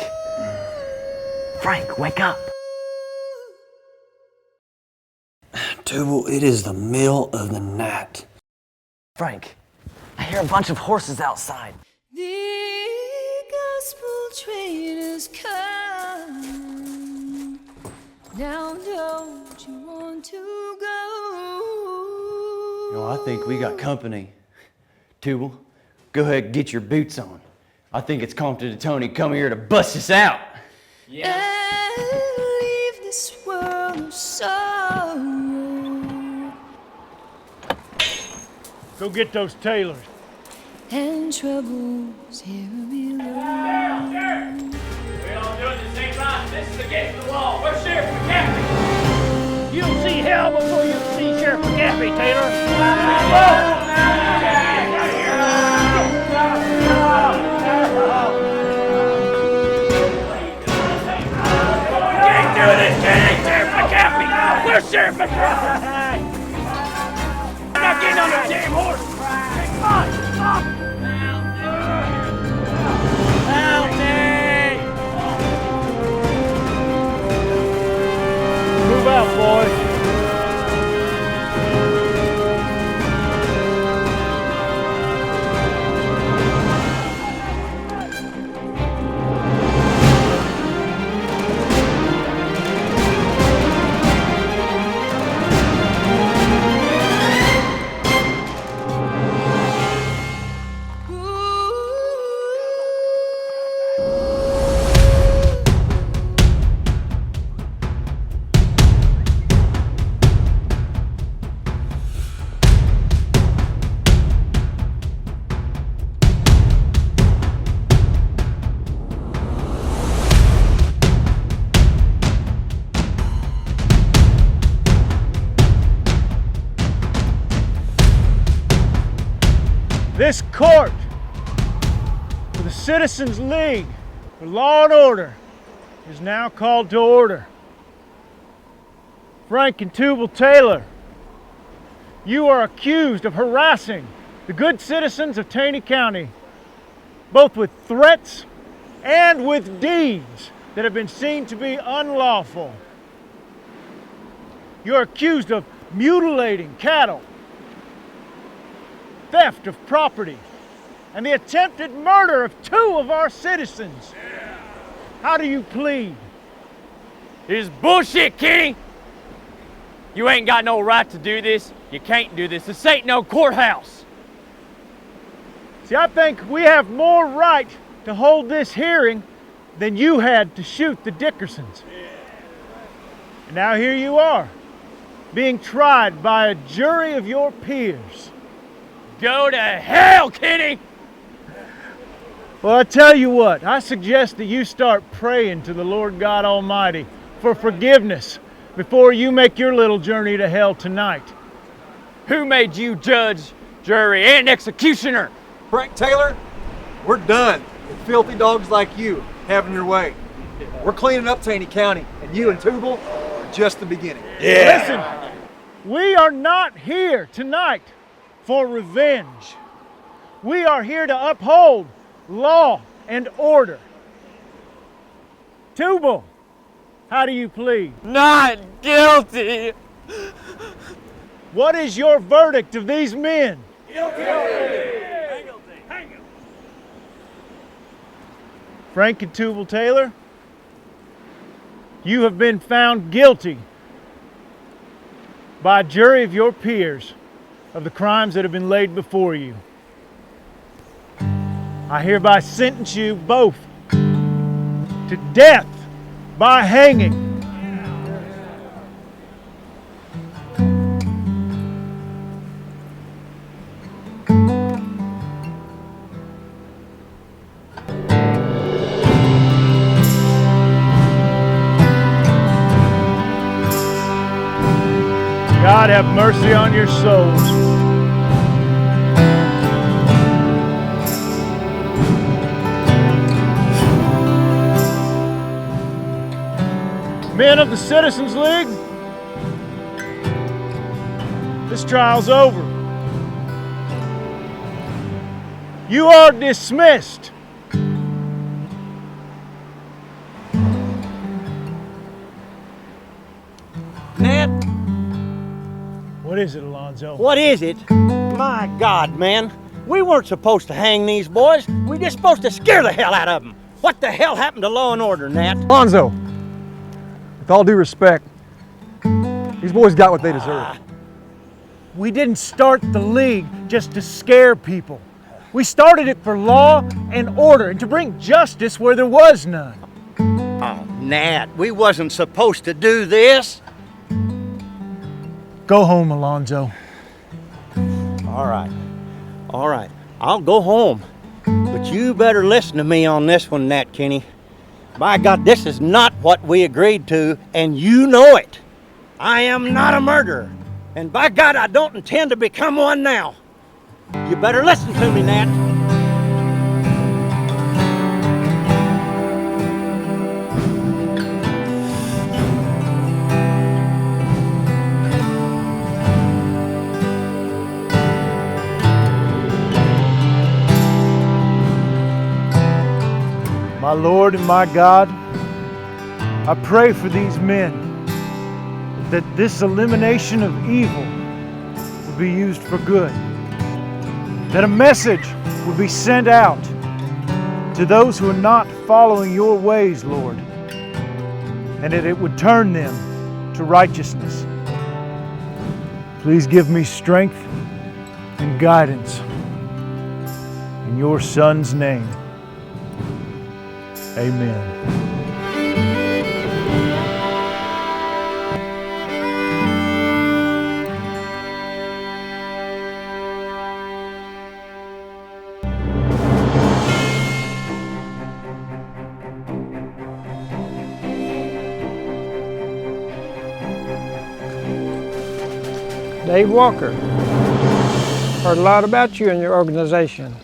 Frank, wake up. Tubal, it is the middle of the night. Frank, I hear a bunch of horses outside. The gospel train has come. Now don't you want to go? I think we got company. Tubal, go ahead and get your boots on. I think it's Compton and Tony coming here to bust us out. And leave this world of sorrow. Go get those tailors. And troubles here below. We all doing the same right. This is against the law. Where's Sheriff McCaffrey? You'll see hell before you see Sheriff McCaffrey, Taylor. Can't do this, can't Sheriff McCaffrey. Where's Sheriff McCaffrey? I'm not getting on that damn horse. Come on. Help me! Move out, boys. This court for the Citizens League for Law and Order is now called to order. Frank and Tubal Taylor, you are accused of harassing the good citizens of Taney County, both with threats and with deeds that have been seen to be unlawful. You are accused of mutilating cattle, theft of property, and the attempted murder of 2 of our citizens. How do you plead? This is bullshit, Kenny. You ain't got no right to do this. You can't do this. This ain't no courthouse. See, I think we have more right to hold this hearing than you had to shoot the Dickersons. And now here you are, being tried by a jury of your peers. Go to hell, Kenny! Well, I tell you what, I suggest that you start praying to the Lord God Almighty for forgiveness before you make your little journey to hell tonight. Who made you judge, jury, and executioner? Frank Taylor, we're done with filthy dogs like you having your way. We're cleaning up Taney County, and you and Tubal are just the beginning. Listen, we are not here tonight for revenge. We are here to uphold law and order. Tubal, how do you plead? Not guilty. What is your verdict of these men? Guilty. Frank and Tubal Taylor, you have been found guilty by a jury of your peers of the crimes that have been laid before you. I hereby sentence you both to death by hanging. God have mercy on your souls. Men of the Citizens League, this trial's over. You are dismissed. Nat, What is it, Alonzo? what is it? My God, man. We weren't supposed to hang these boys. We just supposed to scare the hell out of them. What the hell happened to law and order, Nat? Alonzo, with all due respect, these boys got what they deserve. We didn't start the league just to scare people. We started it for law and order and to bring justice where there was none. Oh, Nat, we wasn't supposed to do this. Go home, Alonzo. All right. I'll go home. But you better listen to me on this one, Nat Kenny. By God, this is not what we agreed to, and you know it. I am not a murderer. And by God, I don't intend to become one now. You better listen to me, Nat. My Lord and my God, I pray for these men that this elimination of evil will be used for good, that a message will be sent out to those who are not following your ways, Lord, and that it would turn them to righteousness. Please give me strength and guidance. In your Son's name, amen. Dave Walker. Heard a lot about you and your organization.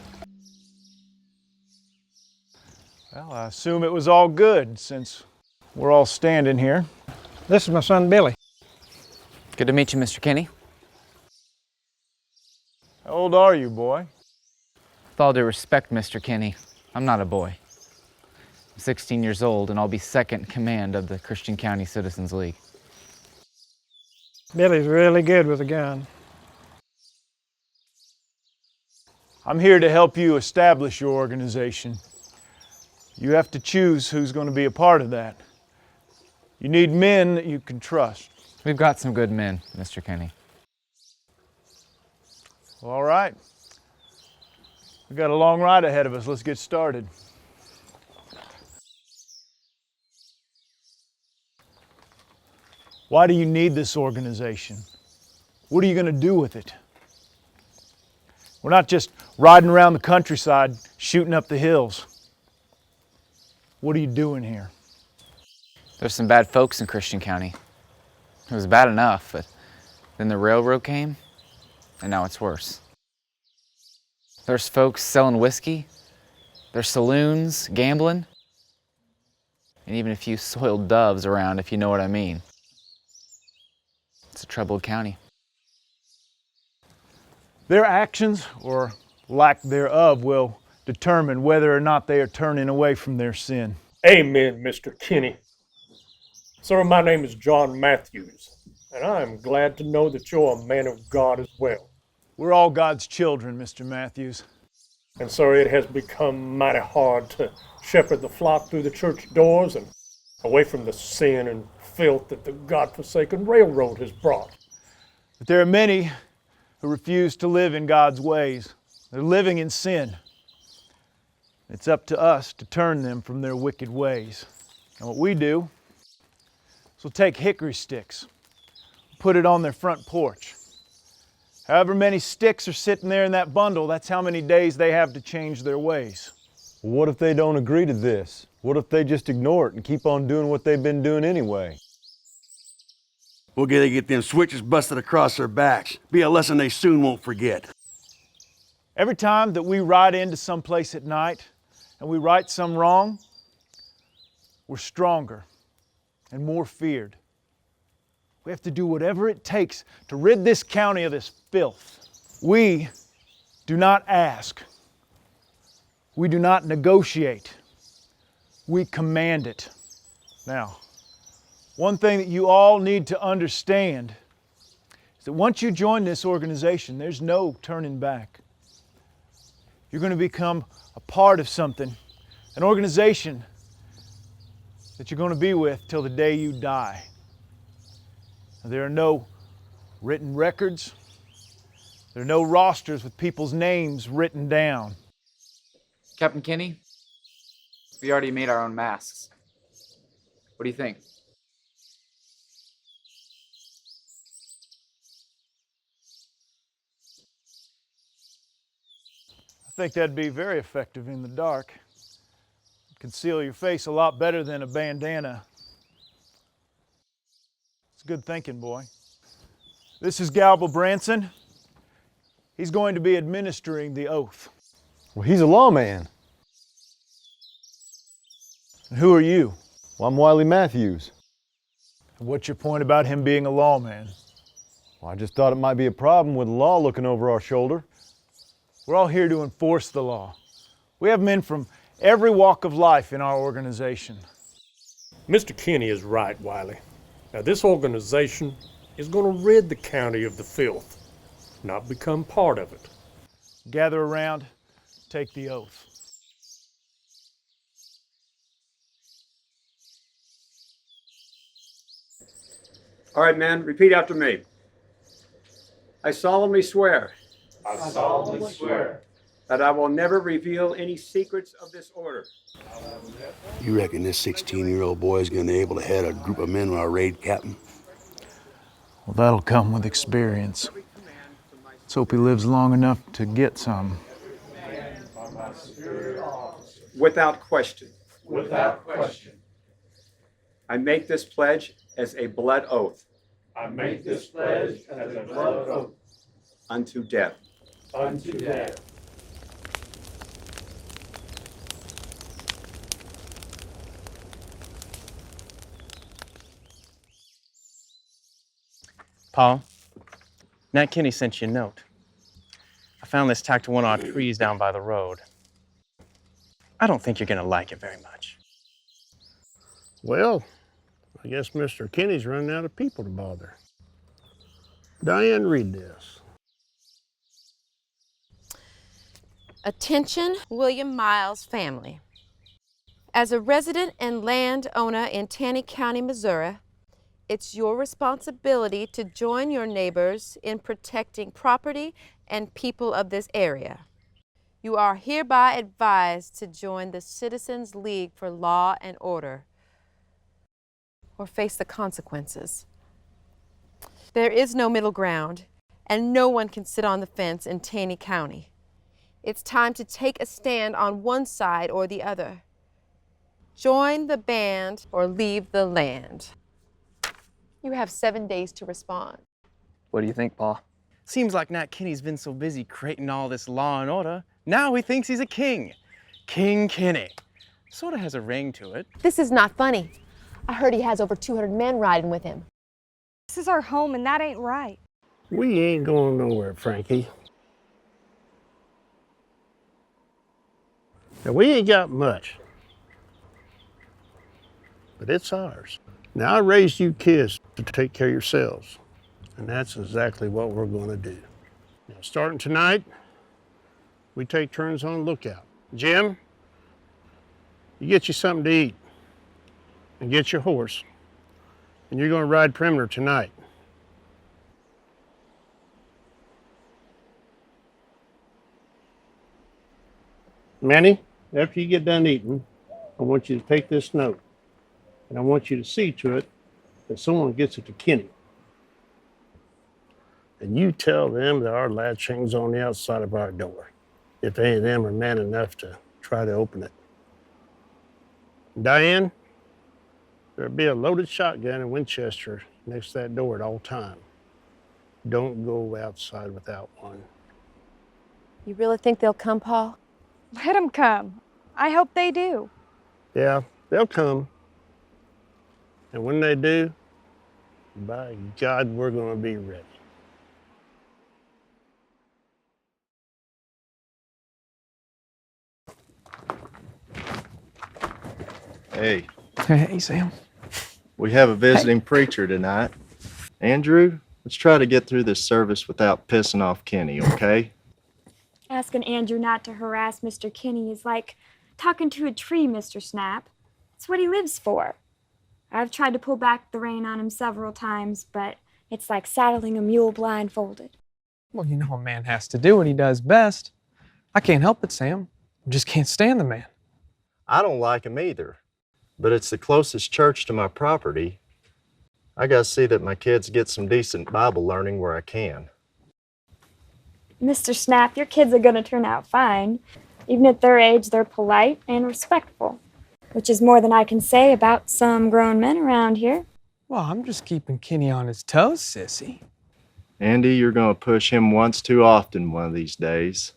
Well, I assume it was all good since we're all standing here. This is my son Billy. Good to meet you, Mr. Kenny. How old are you, boy? With all due respect, Mr. Kenny, I'm not a boy. I'm 16 years old, and I'll be second in command of the Christian County Citizens League. Billy's really good with a gun. I'm here to help you establish your organization. You have to choose who's going to be a part of that. You need men that you can trust. We've got some good men, Mr. Kenny. All right. We've got a long ride ahead of us. Let's get started. Why do you need this organization? What are you going to do with it? We're not just riding around the countryside, shooting up the hills. What are you doing here? There's some bad folks in Christian County. It was bad enough, but then the railroad came, and now it's worse. There's folks selling whiskey, there's saloons, gambling, and even a few soiled doves around, if you know what I mean. It's a troubled county. Their actions, or lack thereof, will determine whether or not they are turning away from their sin. Amen, Mr. Kenny. Sir, my name is John Matthews, and I am glad to know that you're a man of God as well. We're all God's children, Mr. Matthews. And sir, it has become mighty hard to shepherd the flock through the church doors and away from the sin and filth that the God-forsaken railroad has brought. But there are many who refuse to live in God's ways. They're living in sin. It's up to us to turn them from their wicked ways. And what we do is we'll take hickory sticks, put it on their front porch. However many sticks are sitting there in that bundle, that's how many days they have to change their ways. What if they don't agree to this? What if they just ignore it and keep on doing what they've been doing anyway? We'll get them switches busted across their backs. Be a lesson they soon won't forget. Every time that we ride into some place at night and we right some wrong, we're stronger and more feared. We have to do whatever it takes to rid this county of this filth. We do not ask. We do not negotiate. We command it. Now, one thing that you all need to understand is that once you join this organization, there's no turning back. You're going to become a part of something, an organization that you're going to be with till the day you die. There are no written records. There are no rosters with people's names written down. Captain Kenny, we already made our own masks. What do you think? I think that'd be very effective in the dark. Conceal your face a lot better than a bandana. It's good thinking, boy. This is Galba Branson. He's going to be administering the oath. Well, he's a lawman. And who are you? Well, I'm Wiley Matthews. And what's your point about him being a lawman? Well, I just thought it might be a problem with the law looking over our shoulder. We're all here to enforce the law. We have men from every walk of life in our organization. Mr. Kenny is right, Wiley. Now, this organization is going to rid the county of the filth, not become part of it. Gather around, take the oath. All right, man, repeat after me. I solemnly swear. I solemnly swear that I will never reveal any secrets of this order. You reckon this 16-year-old boy is going to be able to head a group of men on our raid, Captain? Well, that'll come with experience. Let's hope he lives long enough to get some. Without question. without question. I make this pledge as a blood oath. I make this pledge as a blood oath. Unto death. Unto death. Paul, Nat Kenny sent you a note. I found this tacked to one of our trees down by the road. I don't think you're gonna like it very much. Well, I guess Mr. Kenny's running out of people to bother. Diane, read this. Attention, William Miles family. As a resident and landowner in Taney County, Missouri, it's your responsibility to join your neighbors in protecting property and people of this area. You are hereby advised to join the Citizens League for Law and Order or face the consequences. There is no middle ground, and no one can sit on the fence in Taney County. It's time to take a stand on one side or the other. Join the band or leave the land. You have 7 days to respond. What do you think, Paul? Seems like Nat Kenny's been so busy creating all this law and order, now he thinks he's a king. King Kenny. Sort of has a ring to it. This is not funny. I heard he has over 200 men riding with him. This is our home, and that ain't right. We ain't going nowhere, Frankie. Now, we ain't got much, but it's ours. Now, I raised you kids to take care of yourselves, and that's exactly what we're going to do. Now, starting tonight, we take turns on lookout. Jim, you get you something to eat, and get your horse, and you're going to ride perimeter tonight. Manny, after you get done eating, I want you to take this note, and I want you to see to it that someone gets it to Kenny. And you tell them that our latch hangs on the outside of our door, if any of them are man enough to try to open it. Diane, there'll be a loaded shotgun and Winchester next to that door at all time. Don't go outside without one. You really think they'll come, Paul? Let them come. I hope they do. Yeah, they'll come. And when they do, by God, we're going to be ready. Hey. Hey, Sam. We have a visiting preacher tonight. Andrew, let's try to get through this service without pissing off Kenny, okay? Asking Andrew not to harass Mr. Kenny is like talking to a tree, Mr. Snap. It's what he lives for. I've tried to pull back the rein on him several times, but it's like saddling a mule blindfolded. Well, you know a man has to do what he does best. I can't help it, Sam. I just can't stand the man. I don't like him either, but it's the closest church to my property. I gotta see that my kids get some decent Bible learning where I can. Mr. Snap, your kids are gonna turn out fine. Even at their age, they're polite and respectful, which is more than I can say about some grown men around here. Well, I'm just keeping Kenny on his toes, sissy. Andy, you're gonna push him once too often one of these days.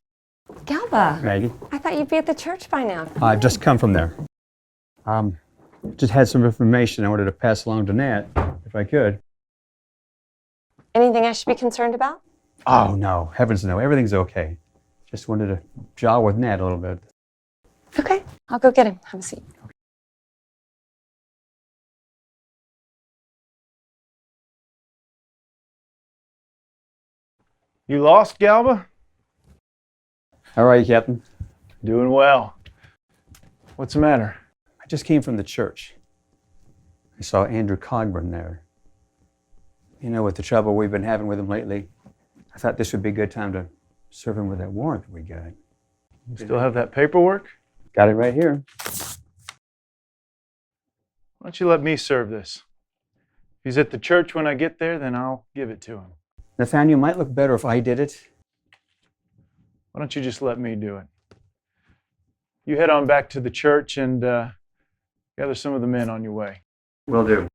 Galba, Maggie, I thought you'd be at the church by now. I've just come from there. Just had some information I wanted to pass along to Nat, if I could. Anything I should be concerned about? Oh, no, heavens no, everything's okay. Just wanted to jaw with Nat a little bit. Okay, I'll go get him. Have a seat. You lost, Galba? How are you, Captain? Doing well. What's the matter? I just came from the church. I saw Andrew Cogburn there. You know, with the trouble we've been having with him lately, I thought this would be a good time to serve him with that warrant that we got. You still have that paperwork? Got it right here. Why don't you let me serve this? If he's at the church when I get there, then I'll give it to him. Nathaniel, might look better if I did it. Why don't you just let me do it? You head on back to the church and gather some of the men on your way. Will do.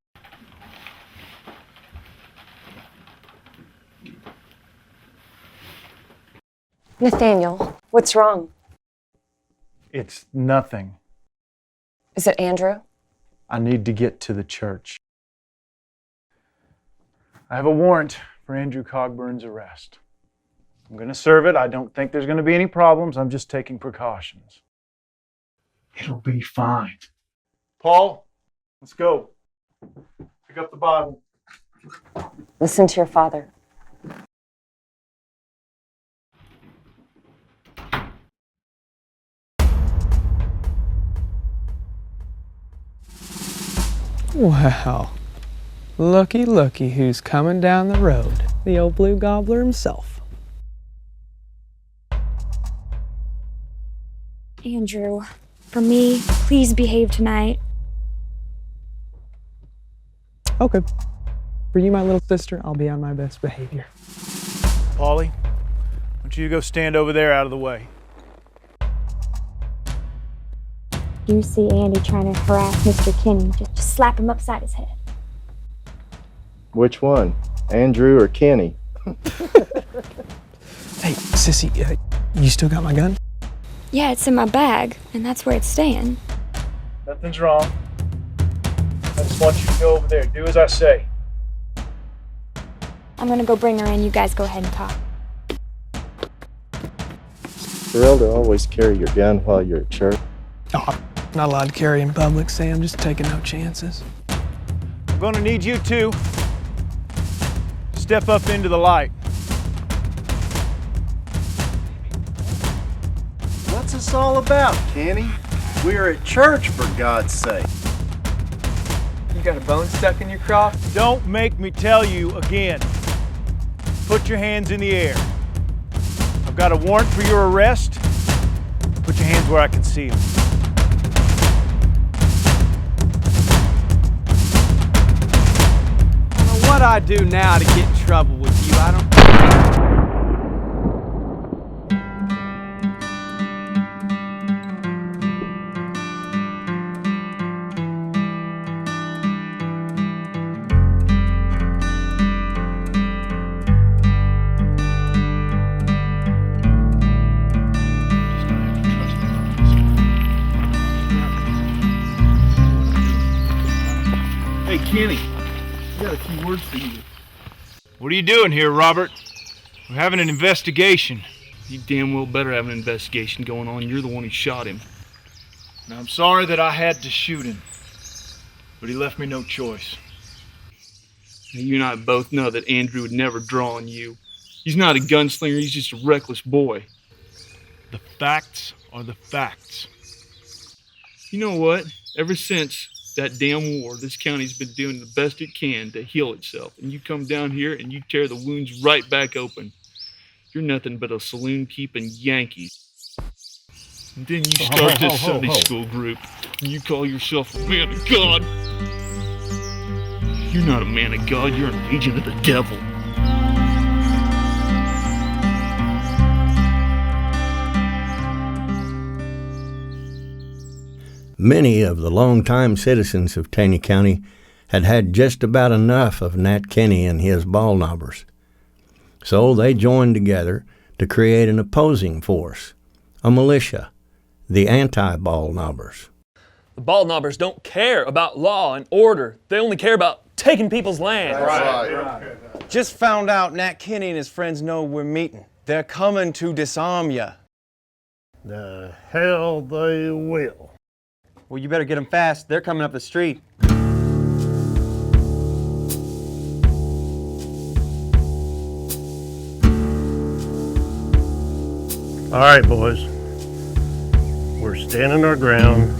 Nathaniel, what's wrong? It's nothing. Is it Andrew? I need to get to the church. I have a warrant for Andrew Cogburn's arrest. I'm going to serve it. I don't think there's going to be any problems. I'm just taking precautions. It'll be fine. Paul, let's go. Pick up the Bible. Listen to your father. Wow. Looky, looky who's coming down the road. The old blue gobbler himself. Andrew, for me, please behave tonight. Okay. For you, my little sister, I'll be on my best behavior. Paulie, why don't you go stand over there out of the way? You see Andy trying to harass Mr. Kenny. Just slap him upside his head. Which one? Andrew or Kenny? Hey, sissy, you still got my gun? Yeah, it's in my bag, and that's where it's staying. Nothing's wrong. I just want you to go over there. Do as I say. I'm gonna go bring her in. You guys go ahead and talk. Thrilled to always carry your gun while you're at church. Oh, I'm not allowed to carry in public, Sam. Just taking no chances. I'm gonna need you two. Step up into the light. What's this all about, Kenny? We're at church, for God's sake. You got a bone stuck in your crop? Don't make me tell you again. Put your hands in the air. I've got a warrant for your arrest. Put your hands where I can see them. I don't know what I do now to get in trouble with you. I don't... Hey, Kenny, I got a few words for you. What are you doing here, Robert? We're having an investigation. You damn well better have an investigation going on. You're the one who shot him. Now, I'm sorry that I had to shoot him, but he left me no choice. You and I both know that Andrew would never draw on you. He's not a gunslinger, he's just a reckless boy. The facts are the facts. You know what? Ever since that damn war, this county's been doing the best it can to heal itself. And you come down here and you tear the wounds right back open. You're nothing but a saloon-keeping Yankee. And then you start this Sunday school group, and you call yourself a man of God. You're not a man of God, you're an agent of the devil. Many of the longtime citizens of Taney County had had just about enough of Nat Kenny and his Baldknobbers. So they joined together to create an opposing force, a militia, the anti-Baldknobbers. The Baldknobbers don't care about law and order. They only care about taking people's land. Right. Just found out Nat Kenny and his friends know we're meeting. They're coming to disarm ya. The hell they will. Well, you better get them fast. They're coming up the street. All right, boys. We're standing our ground,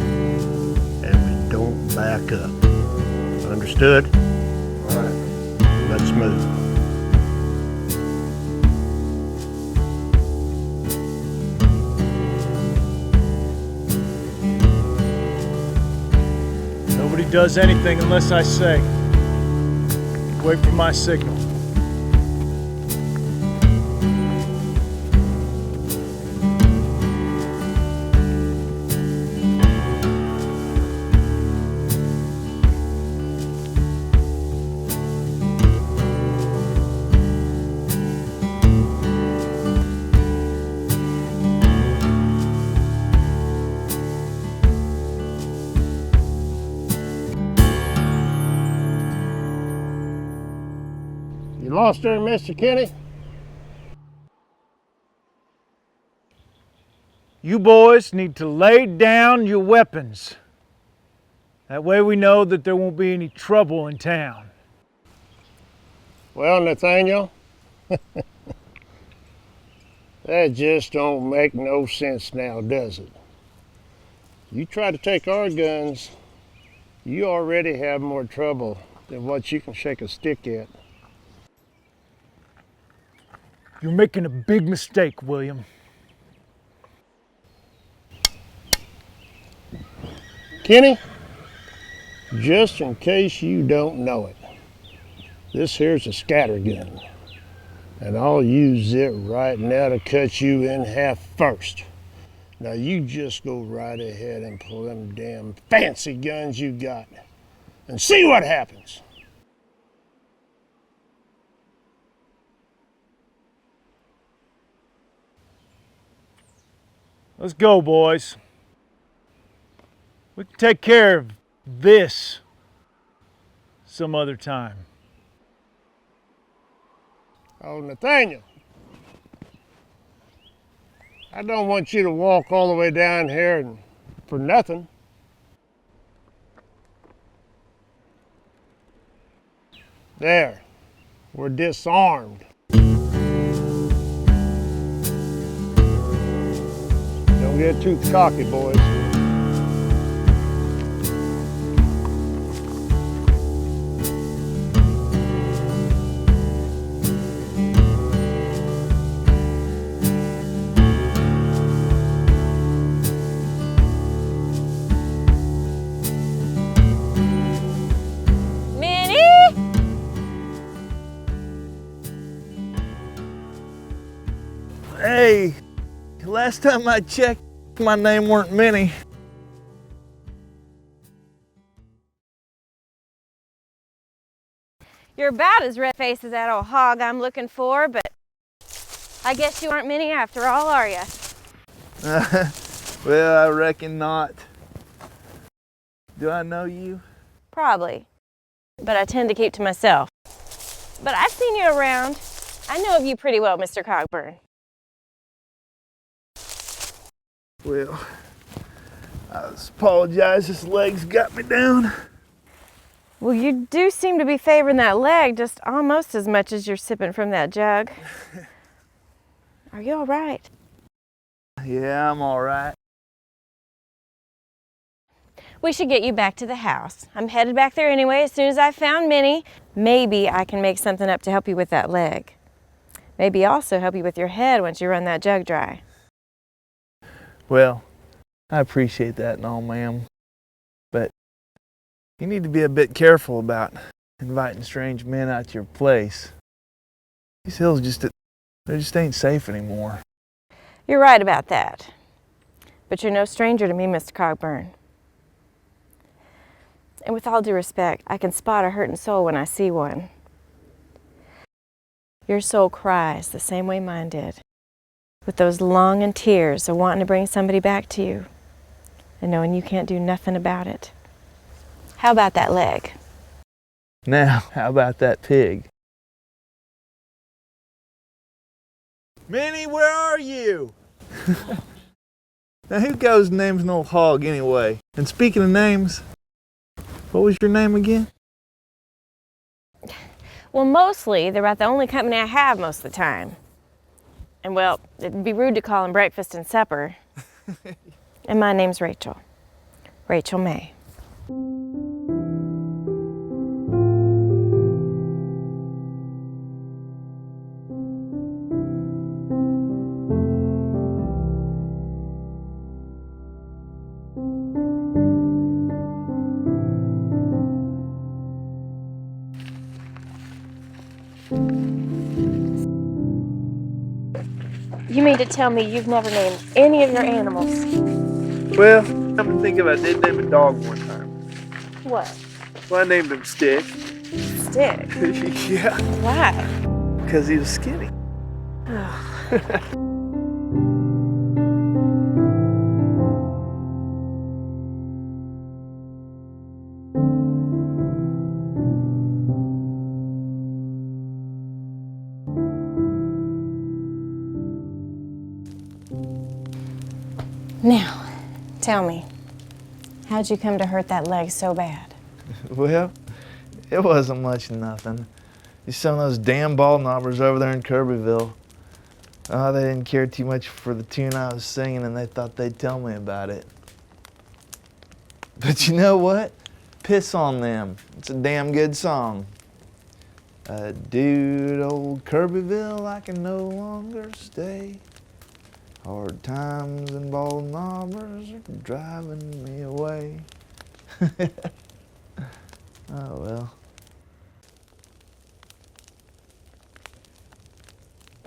and we don't back up. Understood? All right. Let's move. Nobody does anything unless I say. Wait for my signal. You lost her, Mr. Kenny? You boys need to lay down your weapons. That way we know that there won't be any trouble in town. Well, Nathaniel, that just don't make no sense now, does it? You try to take our guns, you already have more trouble than what you can shake a stick at. You're making a big mistake, William. Kenny, just in case you don't know it, this here's a scattergun, and I'll use it right now to cut you in half first. Now you just go right ahead and pull them damn fancy guns you got, and see what happens. Let's go, boys. We can take care of this some other time. Oh, Nathaniel, I don't want you to walk all the way down here and for nothing. There, we're disarmed. Don't get too cocky, boys. Hey, last time I checked, my name weren't Minnie. You're about as red-faced as that old hog I'm looking for, but I guess you aren't Minnie after all, are you? Well, I reckon not. Do I know you? Probably. but I tend to keep to myself. But I've seen you around. I know of you pretty well, Mr. Cogburn. Well, I apologize, this leg's got me down. Well, you do seem to be favoring that leg just almost as much as you're sipping from that jug. Are you all right? Yeah, I'm all right. We should get you back to the house. I'm headed back there anyway as soon as I've found Minnie. Maybe I can make something up to help you with that leg. Maybe also help you with your head once you run that jug dry. Well, I appreciate that and all, ma'am. But you need to be a bit careful about inviting strange men out to your place. These hills they just ain't safe anymore. You're right about that. But you're no stranger to me, Mr. Cogburn. And with all due respect, I can spot a hurting soul when I see one. Your soul cries the same way mine did, with those longing tears of wanting to bring somebody back to you and knowing you can't do nothing about it. How about that leg? Now, how about that pig? Minnie, where are you? Now, who goes names an old hog anyway? And speaking of names, what was your name again? Well, mostly, they're about the only company I have most of the time. And well, it'd be rude to call them breakfast and supper. And my name's Rachel. Rachel May. You mean to tell me you've never named any of your animals? Well, I'm gonna think about I did name a dog one time. What? Well, I named him Stick. Stick? Yeah. Why? Because he was skinny. Now, tell me, how'd you come to hurt that leg so bad? Well, it wasn't much of nothing. Just some of those damn Baldknobbers over there in Kirbyville. Oh, they didn't care too much for the tune I was singing, and they thought they'd tell me about it. But you know what? Piss on them. It's a damn good song. Dude, old Kirbyville, I can no longer stay. Hard times and Baldknobbers are driving me away. Oh well.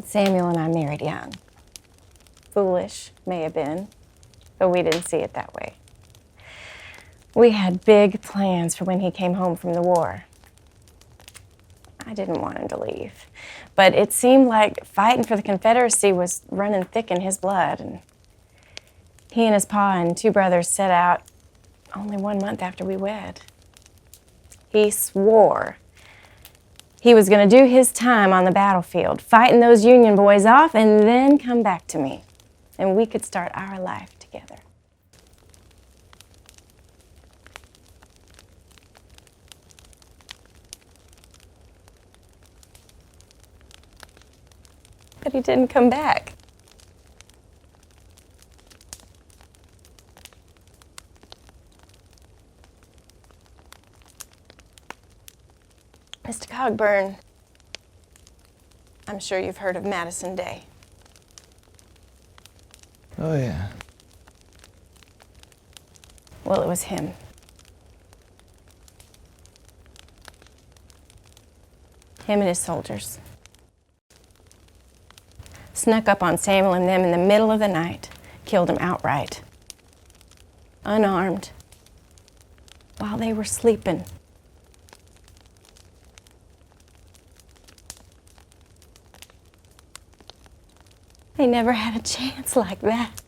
Samuel and I married young. Foolish, may have been, but we didn't see it that way. We had big plans for when he came home from the war. I didn't want him to leave, but it seemed like fighting for the Confederacy was running thick in his blood, and he and his pa and two brothers set out only 1 month after we wed. He swore he was going to do his time on the battlefield, fighting those Union boys off, and then come back to me, and we could start our life together. But he didn't come back. Mr. Cogburn, I'm sure you've heard of Madison Day. Oh yeah. Well, it was him. Him and his soldiers. Snuck up on Samuel and them in the middle of the night, killed him outright. Unarmed. While they were sleeping. They never had a chance like that.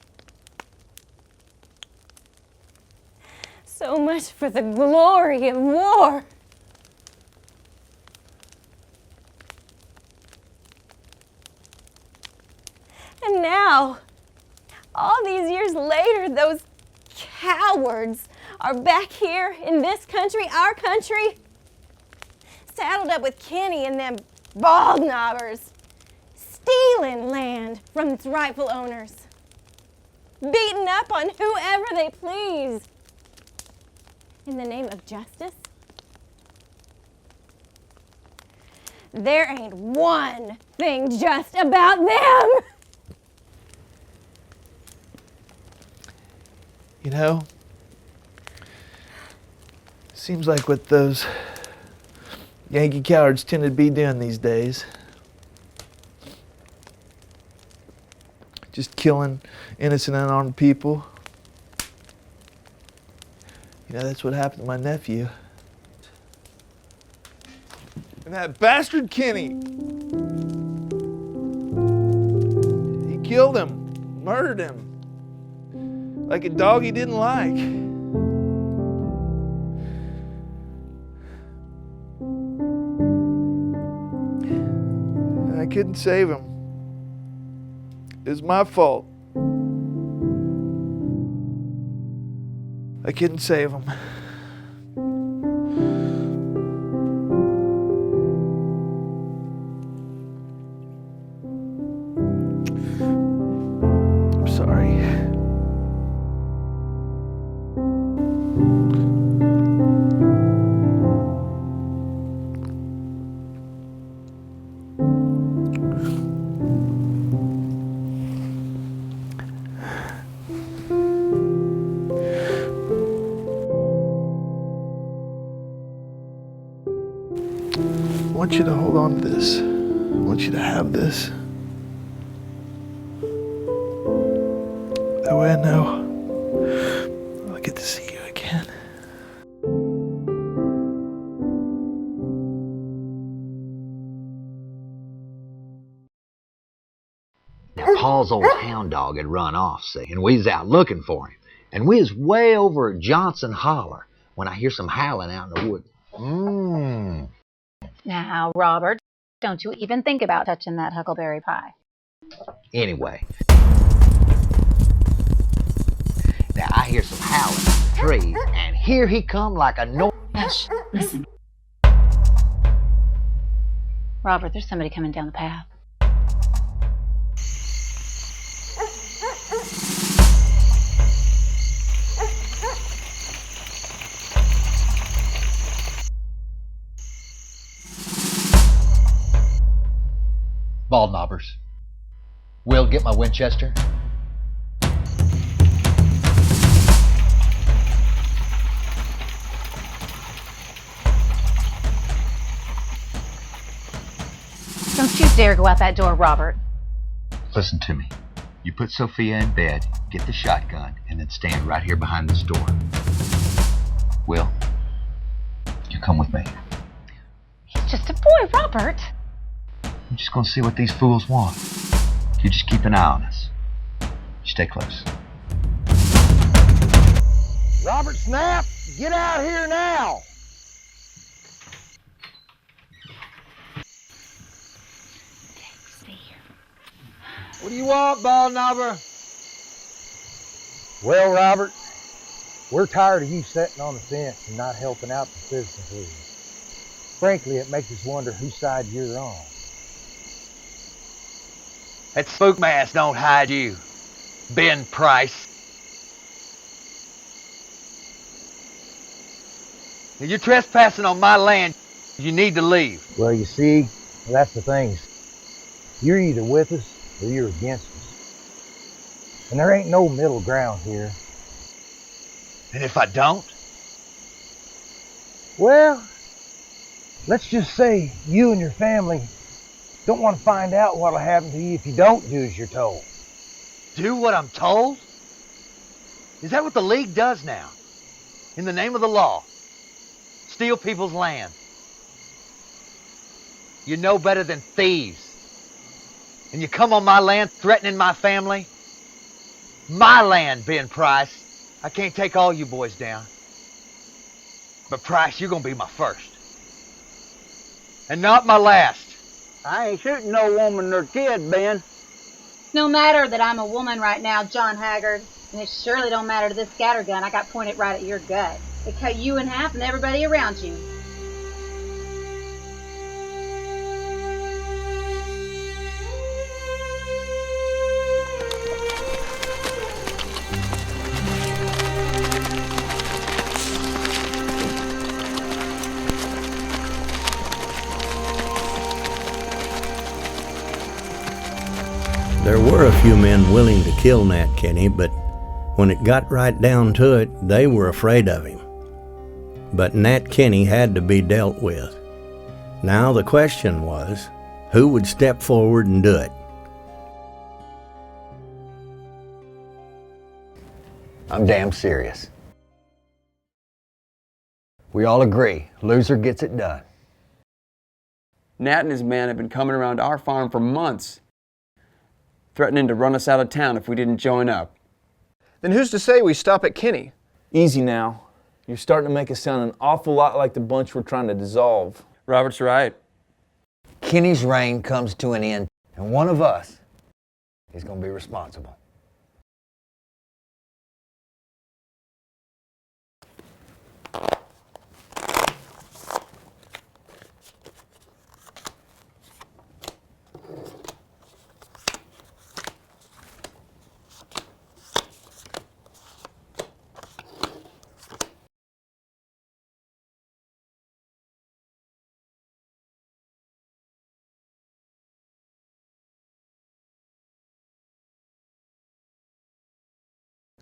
So much for the glory of war. now, all these years later, those cowards are back here in this country, our country, saddled up with Kenny and them Baldknobbers, stealing land from its rightful owners, beating up on whoever they please in the name of justice. There ain't one thing just about them. You know, seems like what those Yankee cowards tend to be doing these days. Just killing innocent, unarmed people. You know, that's what happened to my nephew. And that bastard Kenny, he killed him, murdered him, like a dog he didn't like. And I couldn't save him. It was my fault. I couldn't save him. I'm sorry. I want you to hold on to this. I want you to have this. That way I know I'll get to see you again. Now, Paul's old hound dog had run off, see, and we was out looking for him. And we was way over at Johnson Holler when I hear some howling out in the woods. Now, Robert, don't you even think about touching that huckleberry pie. Anyway. Now, I hear some howling in the trees, and here he come like a Hush, listen. Robert, there's somebody coming down the path. Baldknobbers. Will, get my Winchester. Don't you dare go out that door, Robert. Listen to me. You put Sophia in bed, get the shotgun, and then stand right here behind this door. Will, you come with me. He's just a boy, Robert. I'm just gonna see what these fools want. You just keep an eye on us. You stay close. Robert Snap, get out here now! What do you want, Baldknobber? Well, Robert, we're tired of you sitting on the fence and not helping out the citizens with you. Frankly, it makes us wonder whose side you're on. That spook mask don't hide you, Ben Price. Now, you're trespassing on my land. You need to leave. Well, you see, that's the thing. You're either with us or you're against us. And there ain't no middle ground here. And if I don't? Well, let's just say you and your family don't want to find out what'll happen to you if you don't do as you're told. Do what I'm told? Is that what the League does now? In the name of the law? Steal people's land? You're no better than thieves. And you come on my land threatening my family? My land, Ben Price. I can't take all you boys down. But Price, you're gonna be my first. And not my last. I ain't shooting no woman or kid, Ben. No matter that I'm a woman right now, John Haggard, and it surely don't matter to this scattergun I got pointed right at your gut. It cut you in half and everybody around you. There were a few men willing to kill Nat Kenny, but when it got right down to it, they were afraid of him. But Nat Kenny had to be dealt with. Now the question was, who would step forward and do it? I'm damn serious. We all agree, loser gets it done. Nat and his men have been coming around our farm for months, threatening to run us out of town if we didn't join up. Then who's to say we stop at Kenny? Easy now. You're starting to make us sound an awful lot like the bunch we're trying to dissolve. Robert's right. Kenny's reign comes to an end, and one of us is going to be responsible.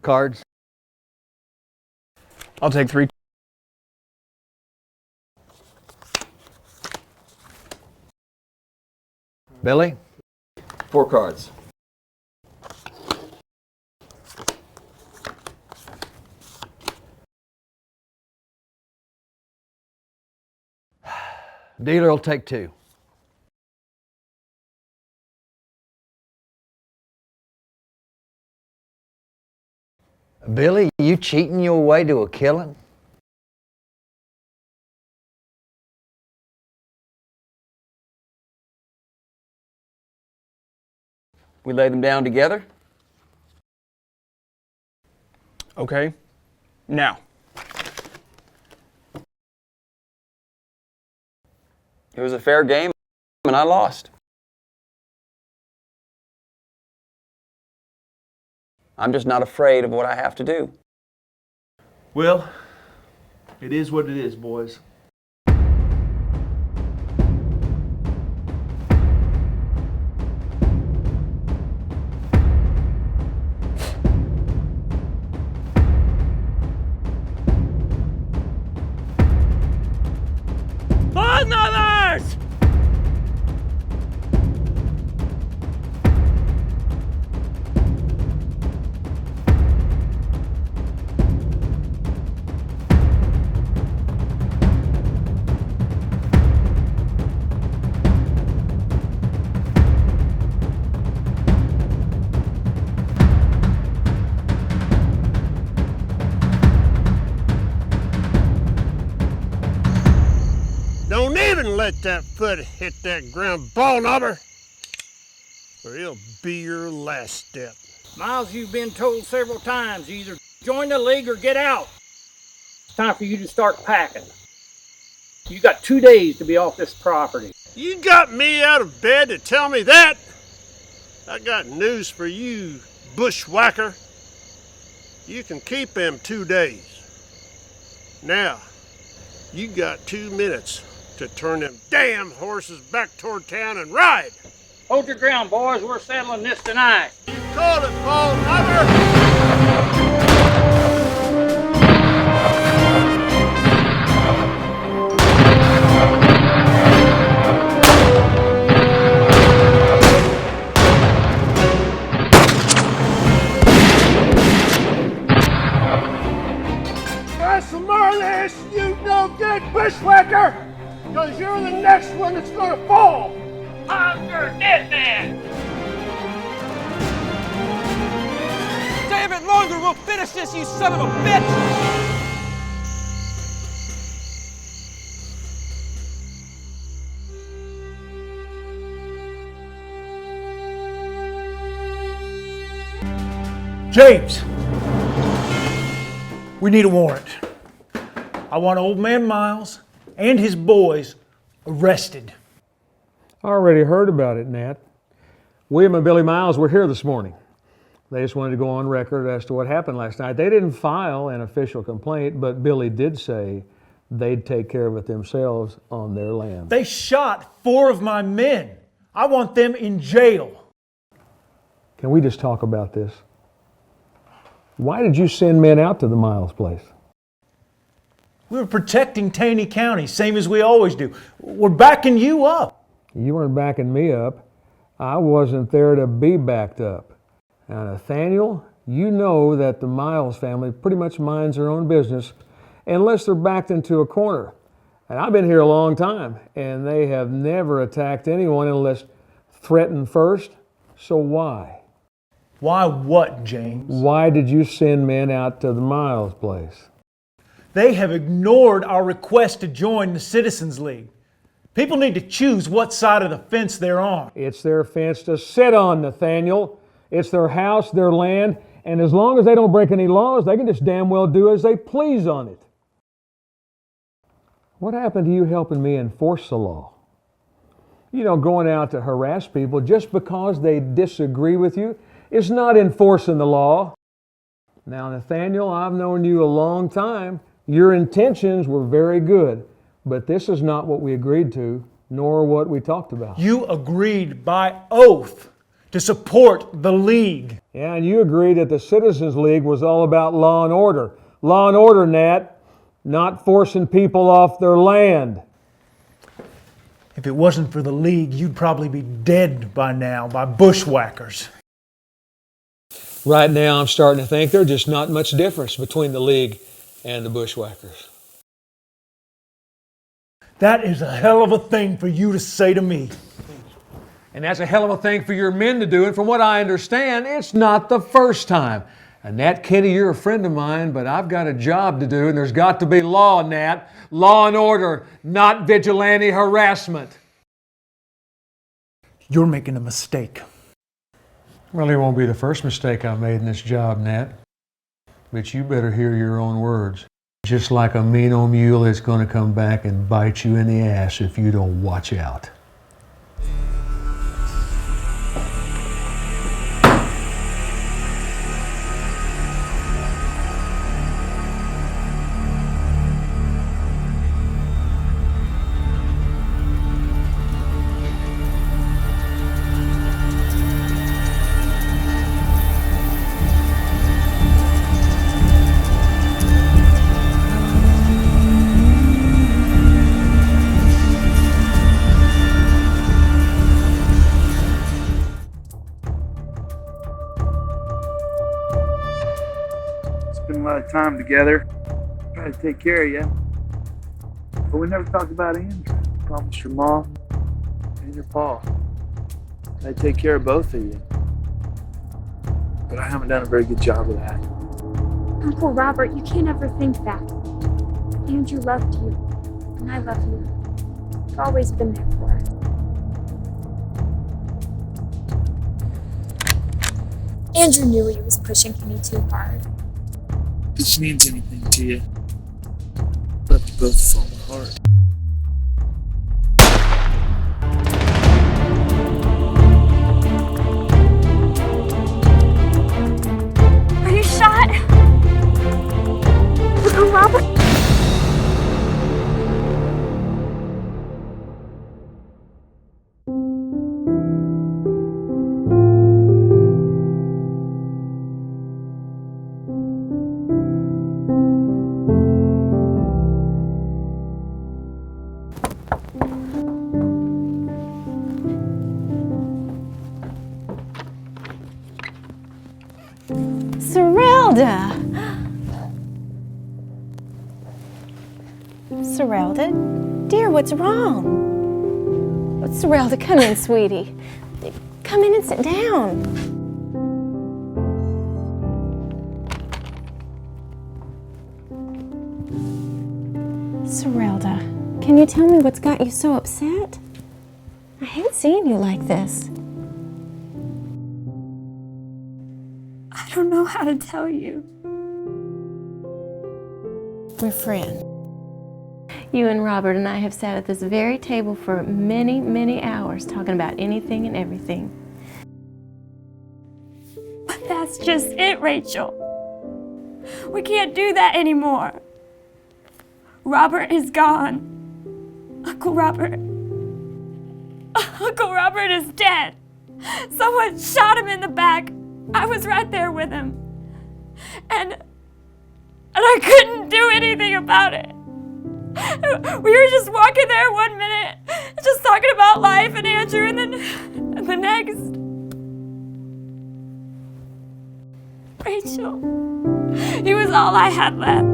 Cards? I'll take 3. Billy? 4 cards. Dealer will take 2. Billy, you cheating your way to a killing? We lay them down together? Okay. Now. It was a fair game, and I lost. I'm just not afraid of what I have to do. Well, it is what it is, boys. Baldknobbers! Don't even let that foot hit that ground, Baldknobber, or it'll be your last step. Miles, you've been told several times, either join the league or get out. It's time for you to start packing. You got 2 days to be off this property. You got me out of bed to tell me that? I got news for you, bushwhacker. You can keep them 2 days. Now, you got 2 minutes to turn them damn horses back toward town and ride. Hold your ground, boys. We're settling this tonight. You called it, Baldknobber. That's some more of this, you no good bushwhacker! Because you're the next one that's gonna fall! I'm your dead man! Damn it, longer, we'll finish this, you son of a bitch! James, we need a warrant. I want Old Man Miles and his boys arrested. I already heard about it, Nat. William and Billy Miles were here this morning. They just wanted to go on record as to what happened last night. They didn't file an official complaint, but Billy did say they'd take care of it themselves on their land. They shot 4 of my men. I want them in jail. Can we just talk about this? Why did you send men out to the Miles place? We were protecting Taney County, same as we always do. We're backing you up. You weren't backing me up. I wasn't there to be backed up. Now, Nathaniel, you know that the Miles family pretty much minds their own business unless they're backed into a corner. And I've been here a long time, and they have never attacked anyone unless threatened first. So why? Why what, James? Why did you send men out to the Miles place? They have ignored our request to join the Citizens League. People need to choose what side of the fence they're on. It's their fence to sit on, Nathaniel. It's their house, their land, and as long as they don't break any laws, they can just damn well do as they please on it. What happened to you helping me enforce the law? You know, going out to harass people just because they disagree with you is not enforcing the law. Now, Nathaniel, I've known you a long time. Your intentions were very good, but this is not what we agreed to, nor what we talked about. You agreed by oath to support the League. Yeah, and you agreed that the Citizens League was all about law and order. Law and order, Nat, not forcing people off their land. If it wasn't for the League, you'd probably be dead by now by bushwhackers. Right now, I'm starting to think there's just not much difference between the League and the bushwhackers. That is a hell of a thing for you to say to me. And that's a hell of a thing for your men to do, and from what I understand, it's not the first time. And Nat Kenny, you're a friend of mine, but I've got a job to do, and there's got to be law, Nat. Law and order, not vigilante harassment. You're making a mistake. Well, it won't be the first mistake I've made in this job, Nat. But you better hear your own words. Just like a mean old mule, it's going to come back and bite you in the ass if you don't watch out. Spent a lot of time together. Try to take care of you. But we never talked about Andrew. Promised your mom and your pa I'd take care of both of you. But I haven't done a very good job of that. Uncle Robert, you can't ever think that. Andrew loved you, and I love you. I've always been there for us. Andrew knew he was pushing Kenny too hard. If this means anything to you, love you both with all my heart. Are you shot? Uncle Robert? Serelda, dear, what's wrong? Serelda, come in, sweetie. Come in and sit down. Serelda, can you tell me what's got you so upset? I hate seeing you like this. I don't know. know how to tell you. We're friends. You and Robert and I have sat at this very table for many, many hours talking about anything and everything. But that's just it, Rachel. We can't do that anymore. Robert is gone. Uncle Robert is dead. Someone shot him in the back. I was right there with him. And I couldn't do anything about it. We were just walking there one minute, just talking about life and Andrew, and then the next. Rachel, he was all I had left.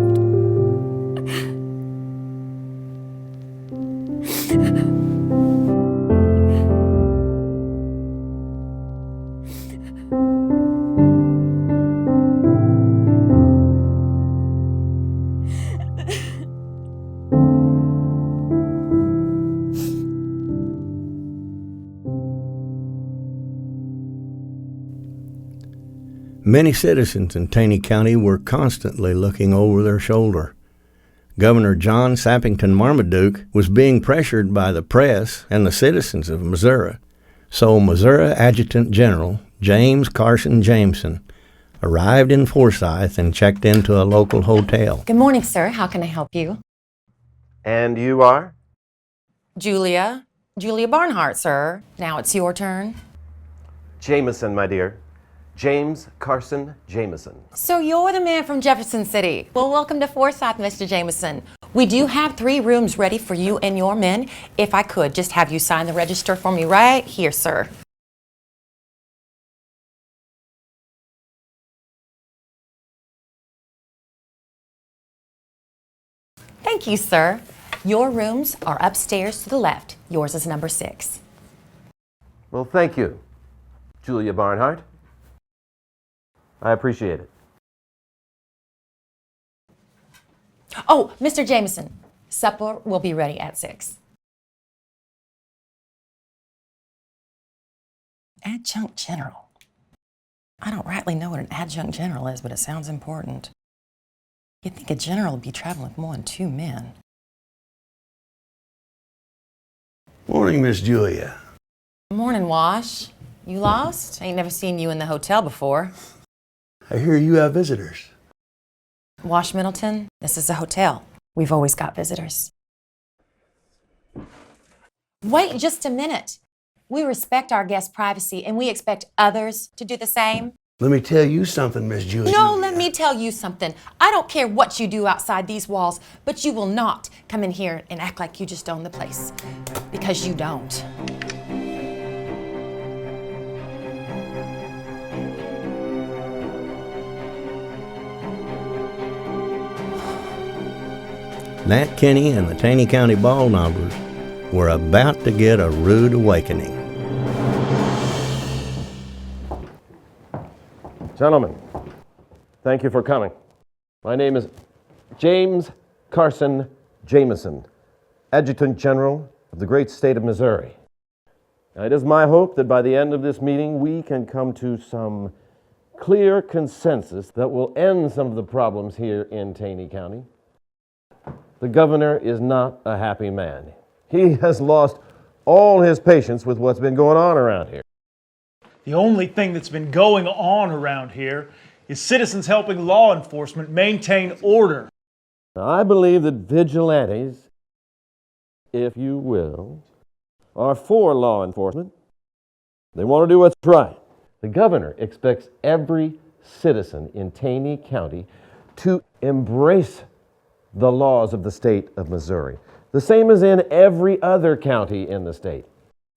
Many citizens in Taney County were constantly looking over their shoulder. Governor John Sappington Marmaduke was being pressured by the press and the citizens of Missouri, so Missouri Adjutant General James Carson Jameson arrived in Forsyth and checked into a local hotel. Good morning, sir. How can I help you? And you are? Julia Barnhart, sir. Now it's your turn. Jameson, my dear. James Carson Jameson. So you're the man from Jefferson City. Well, welcome to Forsyth, Mr. Jameson. We do have 3 rooms ready for you and your men. If I could just have you sign the register for me right here, sir. Thank you, sir. Your rooms are upstairs to the left. Yours is number 6. Well, thank you, Julia Barnhart. I appreciate it. Oh, Mr. Jameson, supper will be ready at 6. Adjunct General. I don't rightly know what an adjunct general is, but it sounds important. You'd think a general would be traveling with more than 2 men. Morning, Miss Julia. Morning, Wash. You lost? Ain't never seen you in the hotel before. I hear you have visitors. Wash Middleton, this is a hotel. We've always got visitors. Wait just a minute. We respect our guests' privacy and we expect others to do the same. Let me tell you something, Miss Julia. No, let me tell you something. I don't care what you do outside these walls, but you will not come in here and act like you just own the place. Because you don't. Nat Kenny and the Taney County Baldknobbers were about to get a rude awakening. Gentlemen, thank you for coming. My name is James Carson Jameson, Adjutant General of the great state of Missouri. Now, it is my hope that by the end of this meeting we can come to some clear consensus that will end some of the problems here in Taney County. The governor is not a happy man. He has lost all his patience with what's been going on around here. The only thing that's been going on around here is citizens helping law enforcement maintain order. Now, I believe that vigilantes, if you will, are for law enforcement. They want to do what's right. The governor expects every citizen in Taney County to embrace the laws of the state of Missouri, the same as in every other county in the state.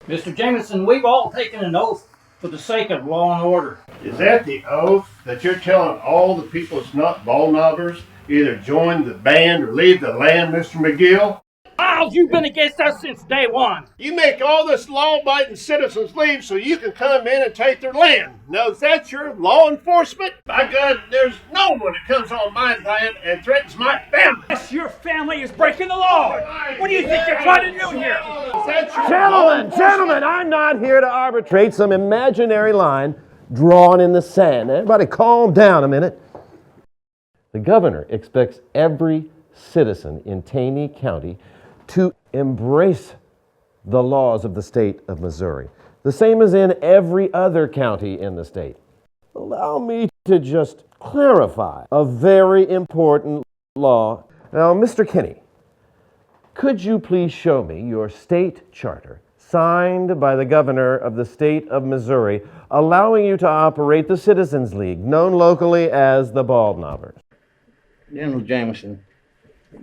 Mr. Jameson, we've all taken an oath for the sake of law and order. Is that the oath that you're telling all the people that's not Baldknobbers either join the band or leave the land, Mr. McGill? Miles, you've been against us since day one. You make all this law-abiding citizens leave so you can come in and take their land. Now, is that your law enforcement? By God, there's no one that comes on my land and threatens my family. Yes, your family is breaking the law. What do you think you're trying to do here? Is that your Gentlemen, I'm not here to arbitrate some imaginary line drawn in the sand. Everybody calm down a minute. The governor expects every citizen in Taney County to embrace the laws of the state of Missouri, the same as in every other county in the state. Allow me to just clarify a very important law. Now, Mr. Kenny, could you please show me your state charter signed by the governor of the state of Missouri allowing you to operate the Citizens League, known locally as the Baldknobbers? General Jameson,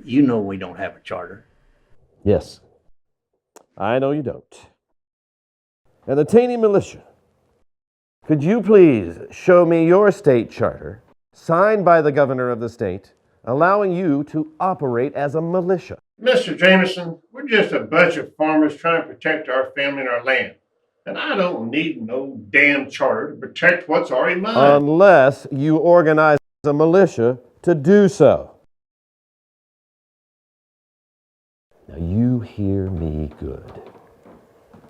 you know we don't have a charter. Yes, I know you don't. And the Taney militia, could you please show me your state charter, signed by the governor of the state, allowing you to operate as a militia? Mr. Jameson, we're just a bunch of farmers trying to protect our family and our land. And I don't need no damn charter to protect what's already mine. Unless you organize a militia to do so. Now you hear me good.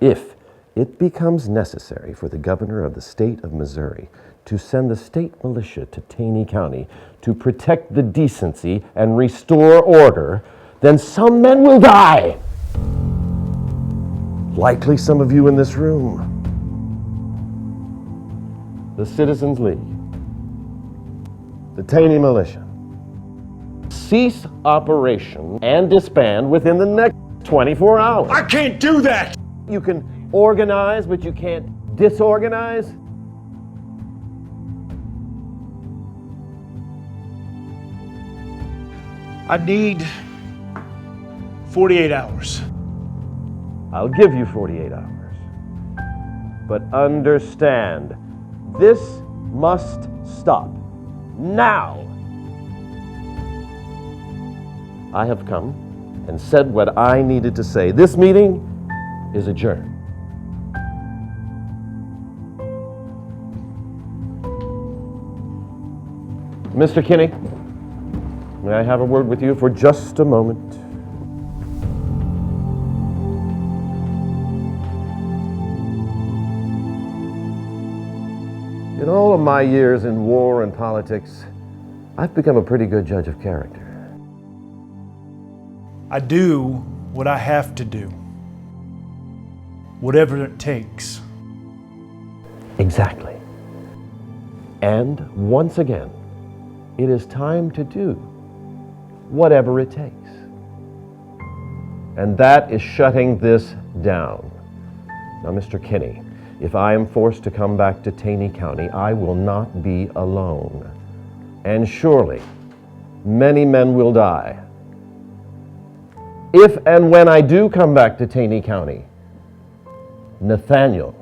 If it becomes necessary for the governor of the state of Missouri to send the state militia to Taney County to protect the decency and restore order, then some men will die. Likely some of you in this room. The Citizens League, the Taney militia, cease operation and disband within the next 24 hours. I can't do that! You can organize, but you can't disorganize. I need 48 hours. I'll give you 48 hours. But understand, this must stop now. I have come and said what I needed to say. This meeting is adjourned. Mr. Kenny, may I have a word with you for just a moment? In all of my years in war and politics, I've become a pretty good judge of character. I do what I have to do, whatever it takes. Exactly. And once again, it is time to do whatever it takes. And that is shutting this down. Now, Mr. Kenny, if I am forced to come back to Taney County, I will not be alone. And surely, many men will die. If and when I do come back to Taney County, Nathaniel,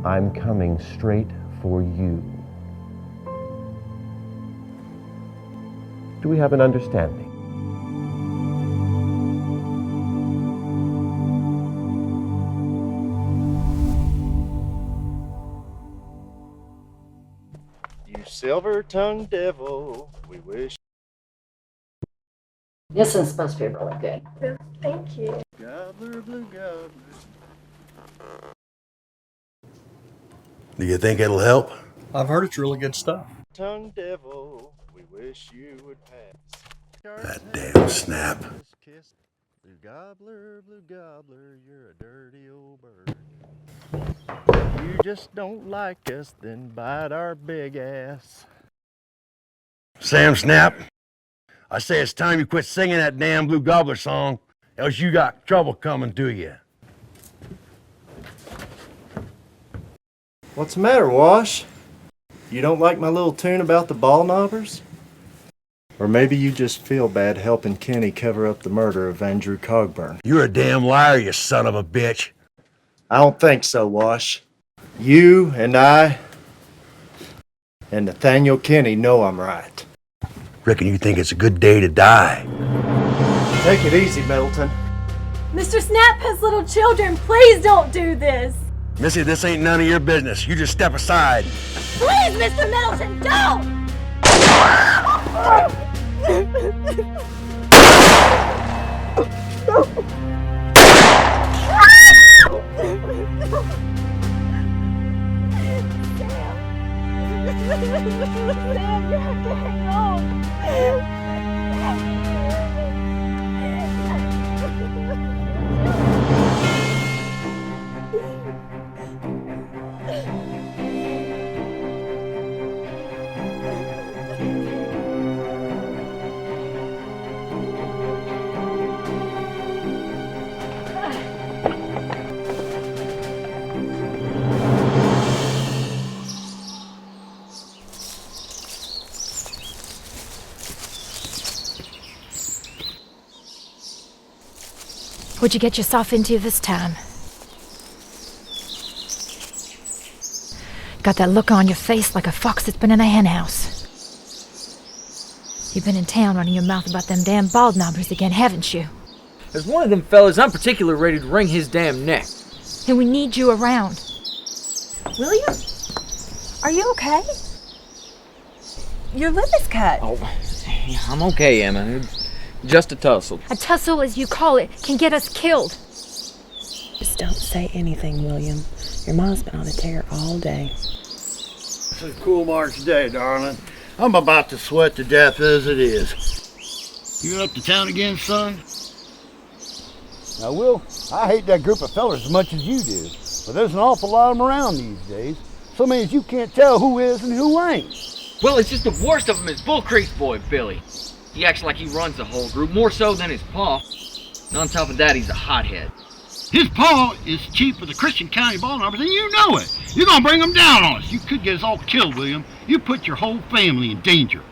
I'm coming straight for you. Do we have an understanding? You silver-tongued devil, we wish. This one's supposed to be really good. Thank you. Gobbler, blue gobbler. Do you think it'll help? I've heard it's really good stuff. Tongue devil, we wish you would pass. That damn snap. Blue gobbler, you're a dirty old bird. You just don't like us, then bite our big ass. Sam Snap, I say it's time you quit singing that damn Blue Gobbler song, else you got trouble coming to you. What's the matter, Wash? You don't like my little tune about the Baldknobbers? Or maybe you just feel bad helping Kenny cover up the murder of Andrew Cogburn. You're a damn liar, you son of a bitch. I don't think so, Wash. You and I and Nathaniel Kenny know I'm right. Reckon you think it's a good day to die. Take it easy, Middleton. Mr. Snap has little children. Please don't do this. Missy, this ain't none of your business. You just step aside. Please, Mr. Middleton, don't! What'd you get yourself into this time? Got that look on your face like a fox that's been in a henhouse. You've been in town running your mouth about them damn Baldknobbers again, haven't you? As one of them fellas, I'm particularly ready to wring his damn neck. And we need you around. William? Are you okay? Your lip is cut. Oh, I'm okay, Emma. Just a tussle. A tussle, as you call it, can get us killed. Just don't say anything, William. Your mom's been on a tear all day. It's a cool March day, darling. I'm about to sweat to death as it is. You up to town again, son? Now, Will, I hate that group of fellers as much as you do, but there's an awful lot of them around these days. So many as you can't tell who is and who ain't. Well, it's just the worst of them is Bull Creek's boy, Billy. He acts like he runs the whole group, more so than his pa. And on top of that, he's a hothead. His pa is chief of the Christian County Baldknobbers, and you know it. You're gonna bring them down on us. You could get us all killed, William. You put your whole family in danger.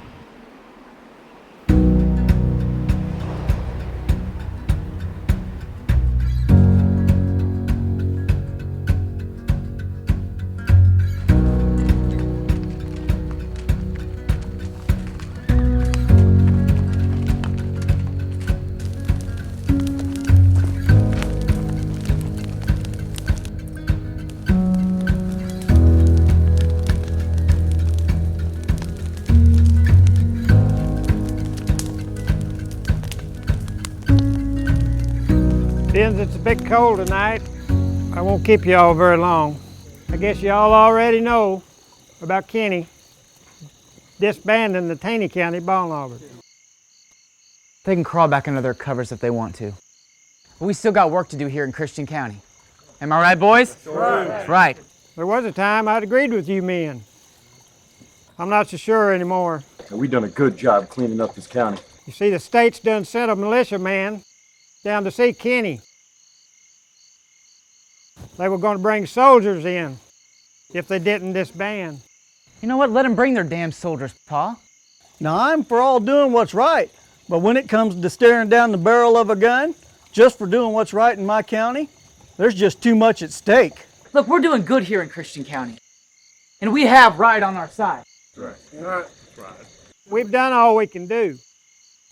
Since it's a bit cold tonight, I won't keep you all very long. I guess y'all already know about Kenny disbanding the Taney County Baldknobbers. They can crawl back under their covers if they want to. But we still got work to do here in Christian County. Am I right, boys? That's right. There was a time I'd agreed with you men. I'm not so sure anymore. We've done a good job cleaning up this county. You see, the state's done sent a militia man down to see Kenny. They were going to bring soldiers in if they didn't disband. You know what? Let them bring their damn soldiers, Pa. Now, I'm for all doing what's right, but when it comes to staring down the barrel of a gun, just for doing what's right in my county, there's just too much at stake. Look, we're doing good here in Christian County. And we have right on our side. That's right. We've done all we can do.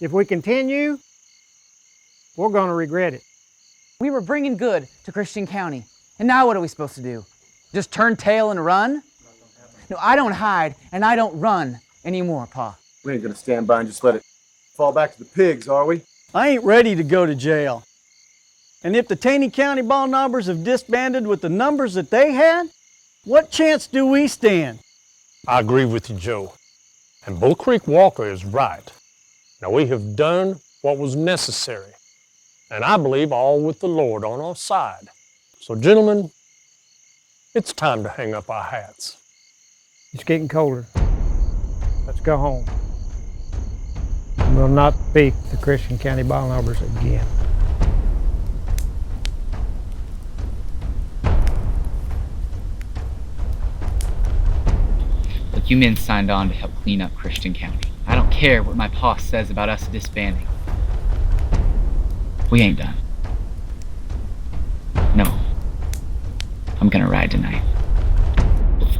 If we continue, we're going to regret it. We were bringing good to Christian County. And now what are we supposed to do? Just turn tail and run? No, I don't hide and I don't run anymore, Pa. We ain't gonna stand by and just let it fall back to the pigs, are we? I ain't ready to go to jail. And if the Taney County Baldknobbers have disbanded with the numbers that they had, what chance do we stand? I agree with you, Joe. And Bull Creek Walker is right. Now, we have done what was necessary, and I believe all with the Lord on our side. So, gentlemen, it's time to hang up our hats. It's getting colder. Let's go home. We'll not beat the Christian County Baldknobbers again. Look, you men signed on to help clean up Christian County. I don't care what my pa says about us disbanding. We ain't done. No. I'm gonna ride tonight.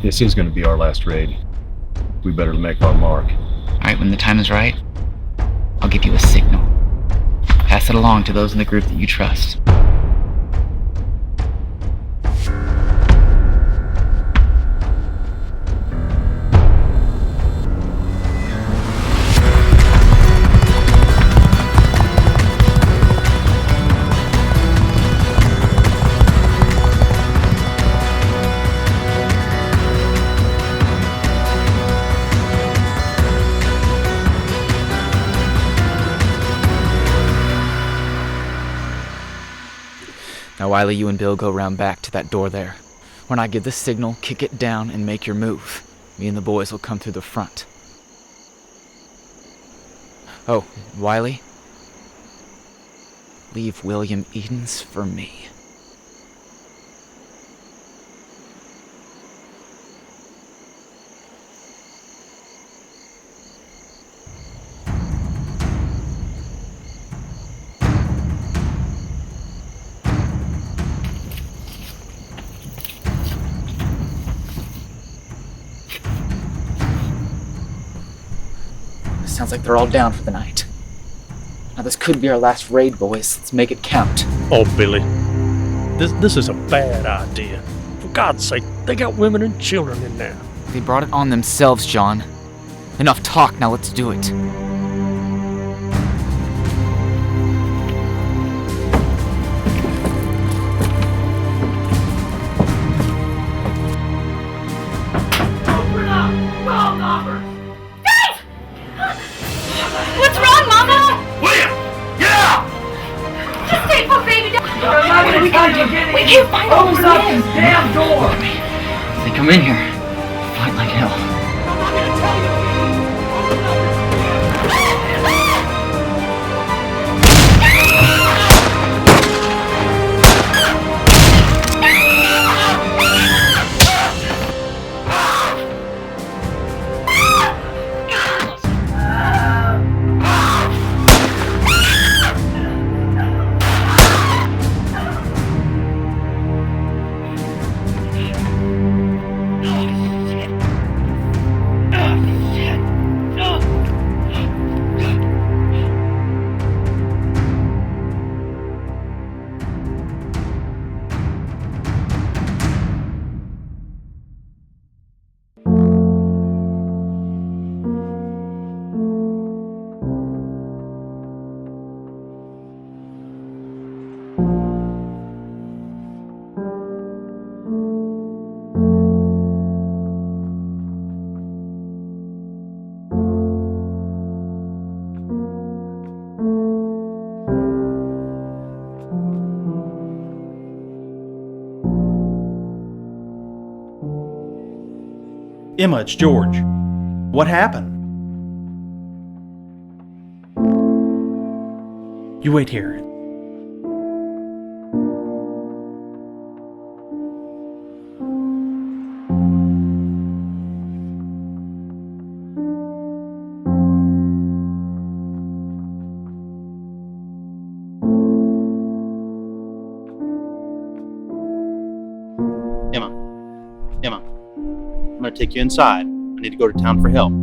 This is gonna be our last raid. We better make our mark. Alright, when the time is right, I'll give you a signal. Pass it along to those in the group that you trust. Now, Wiley, you and Bill go round back to that door there. When I give the signal, kick it down and make your move. Me and the boys will come through the front. Oh, Wiley, leave William Edens for me. Sounds like they're all down for the night. Now this could be our last raid, boys. Let's make it count. Oh, Billy, this is a bad idea. For God's sake, they got women and children in there. They brought it on themselves, John. Enough talk, now let's do it. What's wrong, Mama? William, get out! Just stay put baby down. We can't find all those men. Damn door! If they come in here, fight like hell. Emma, it's George. What happened? You wait here. Emma, I'm gonna take you inside. I need to go to town for help.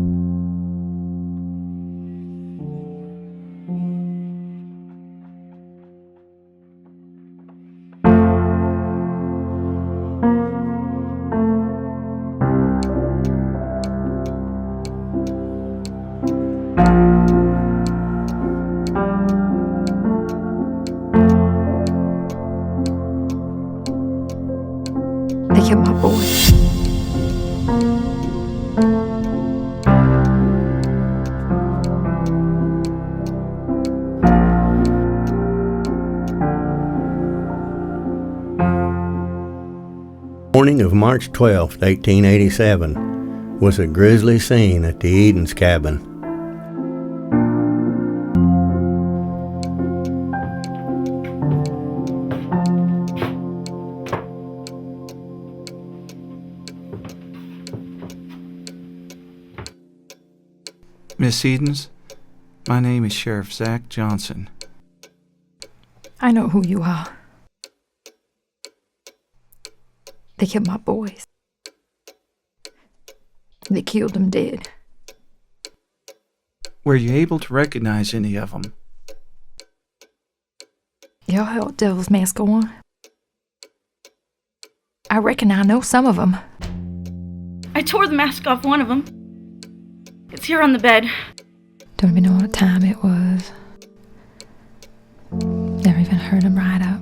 They killed my boy. Morning of March 12, 1887, was a grisly scene at the Eden's cabin. Miss Edens, my name is Sheriff Zach Johnson. I know who you are. They killed my boys. They killed them dead. Were you able to recognize any of them? Y'all held Devil's Mask on. I reckon I know some of them. I tore the mask off one of them. It's here on the bed. Don't even know what time it was. Never even heard him ride up.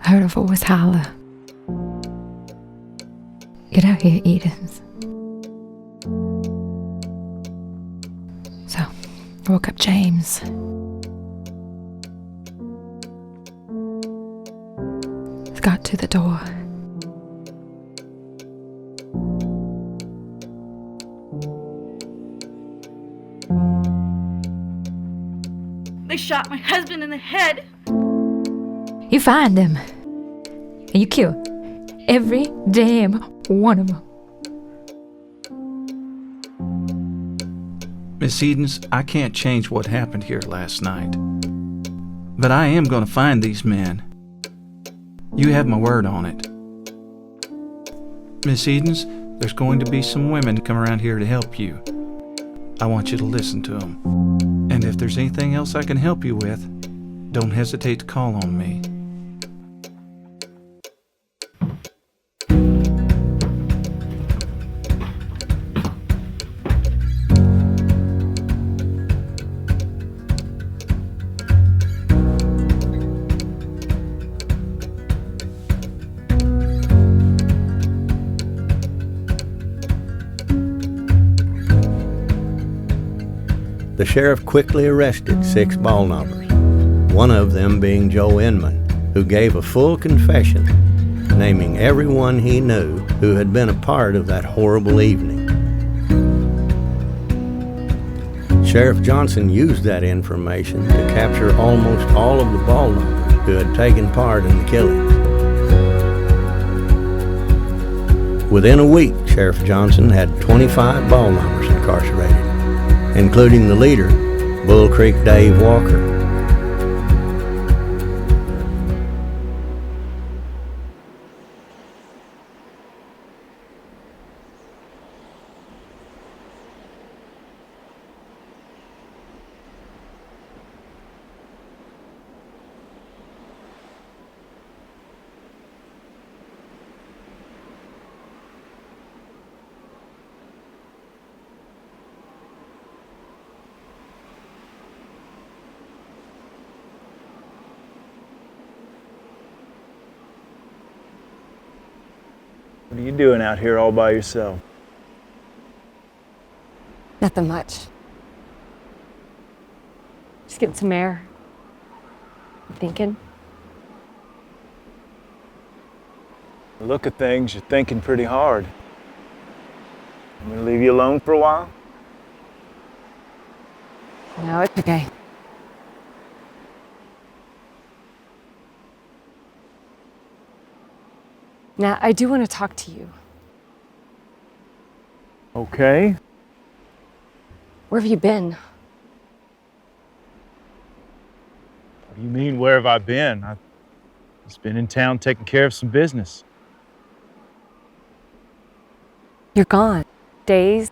I heard a voice holler. Get out here, Edens. So, I woke up James. Got to the door. They shot my husband in the head. You find them. And you kill every damn one of them. Miss Edens, I can't change what happened here last night. But I am going to find these men. You have my word on it. Miss Edens, There's going to be some women come around here to help you. I want you to listen to them. And if there's anything else I can help you with, don't hesitate to call on me. The sheriff quickly arrested 6 Baldknobbers, one of them being Joe Inman, who gave a full confession, naming everyone he knew who had been a part of that horrible evening. Sheriff Johnson used that information to capture almost all of the Baldknobbers who had taken part in the killings. Within a week, Sheriff Johnson had 25 Baldknobbers incarcerated, including the leader, Bull Creek Dave Walker. What are you doing out here all by yourself? Nothing much. Just getting some air. Thinking. Look at things, you're thinking pretty hard. I'm gonna leave you alone for a while? No, it's okay. Now, I do want to talk to you. Okay. Where have you been? What do you mean, where have I been? I've just been in town taking care of some business. You're gone. Days,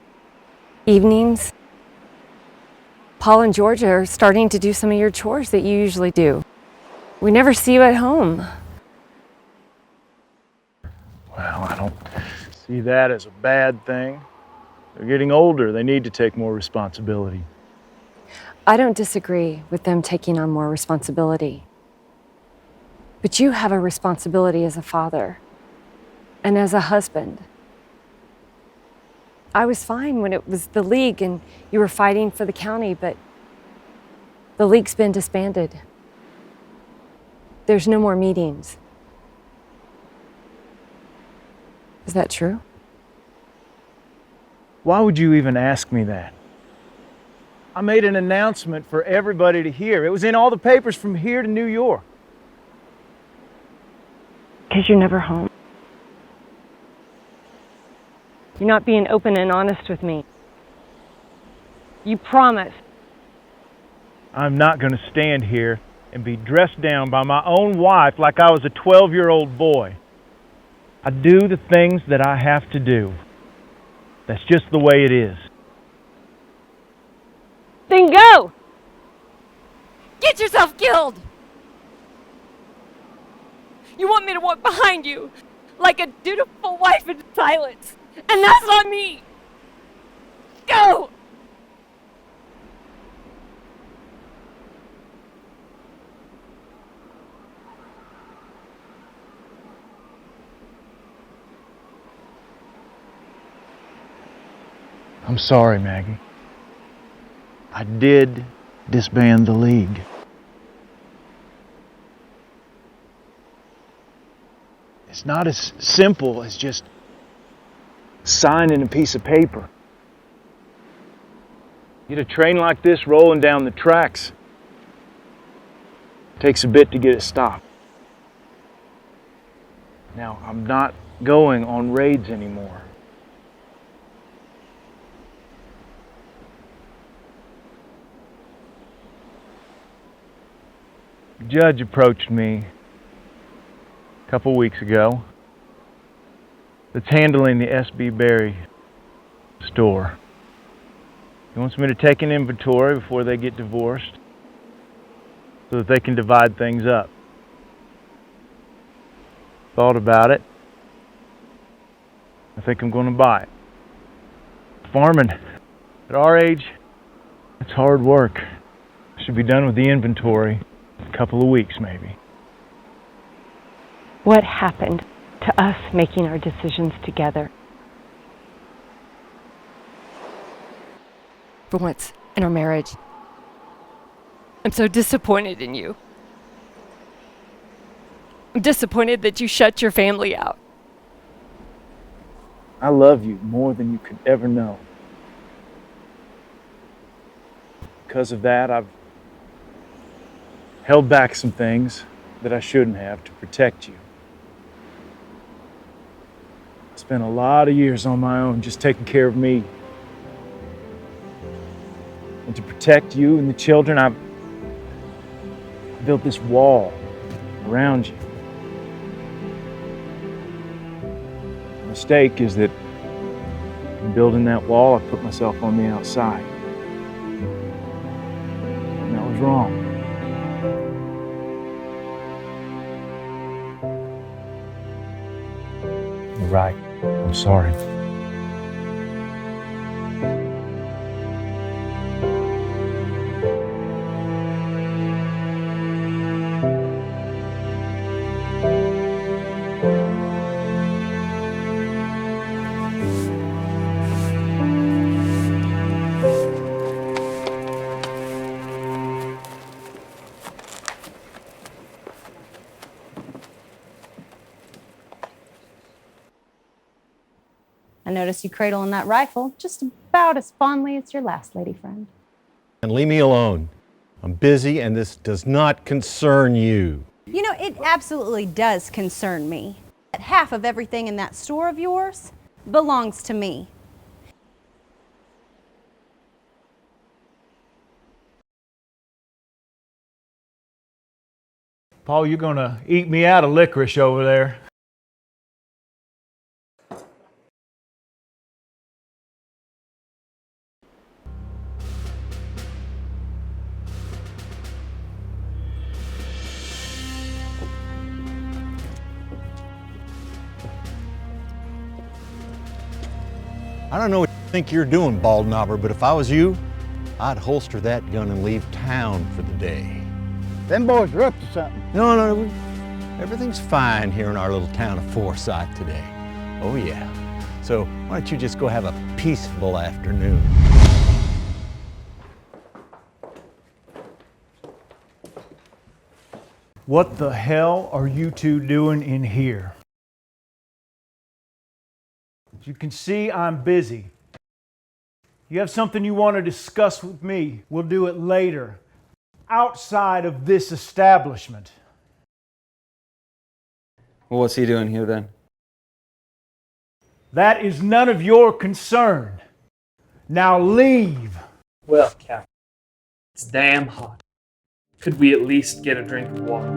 evenings. Paul and Georgia are starting to do some of your chores that you usually do. We never see you at home. Well, I don't see that as a bad thing. They're getting older. They need to take more responsibility. I don't disagree with them taking on more responsibility. But you have a responsibility as a father and as a husband. I was fine when it was the League and you were fighting for the county, but the League's been disbanded. There's no more meetings. Is that true? Why would you even ask me that? I made an announcement for everybody to hear. It was in all the papers from here to New York. Because you're never home. You're not being open and honest with me. You promised. I'm not going to stand here and be dressed down by my own wife like I was a 12-year-old boy. I do the things that I have to do. That's just the way it is. Then go! Get yourself killed! You want me to walk behind you like a dutiful wife in silence, and that's not me! Go! I'm sorry, Maggie. I did disband the League. It's not as simple as just signing a piece of paper. Get a train like this rolling down the tracks. It takes a bit to get it stopped. Now, I'm not going on raids anymore. The judge approached me a couple weeks ago. that's handling the S.B. Berry store. He wants me to take an inventory before they get divorced so that they can divide things up. Thought about it. I think I'm going to buy it. Farming at our age, it's hard work. I should be done with the inventory in a couple of weeks, maybe. What happened to us making our decisions together? For once in our marriage, I'm so disappointed in you. I'm disappointed that you shut your family out. I love you more than you could ever know. Because of that, I've held back some things that I shouldn't have to protect you. I spent a lot of years on my own just taking care of me. And to protect you and the children, I've built this wall around you. The mistake is that in building that wall, I put myself on the outside. And that was wrong. You're right. I'm sorry. I notice you cradling that rifle just about as fondly as your last lady friend. And leave me alone. I'm busy and this does not concern you. You know, it absolutely does concern me. Half of everything in that store of yours belongs to me. Paul, you're gonna eat me out of licorice over there. I don't know what you think you're doing, Baldknobber, but if I was you, I'd holster that gun and leave town for the day. Them boys are up to something. No, everything's fine here in our little town of Forsyth today. Oh yeah. So why don't you just go have a peaceful afternoon? What the hell are you two doing in here? As you can see, I'm busy. You have something you want to discuss with me, we'll do it later, outside of this establishment. Well, what's he doing here then? That is none of your concern. Now leave. Well, Captain, it's damn hot. Could we at least get a drink of water?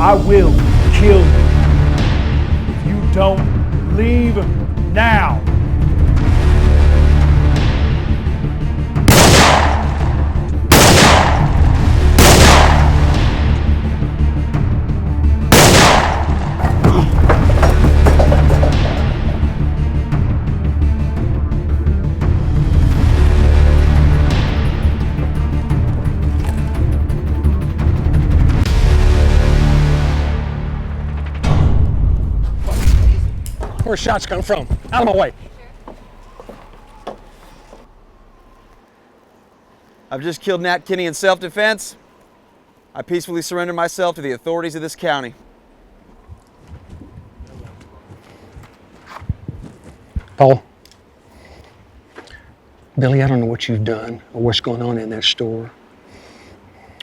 I will kill you if you don't leave now. Where's shots coming from? Out of my way. I've just killed Nat Kenny in self-defense. I peacefully surrender myself to the authorities of this county. Paul. Billy, I don't know what you've done or what's going on in that store,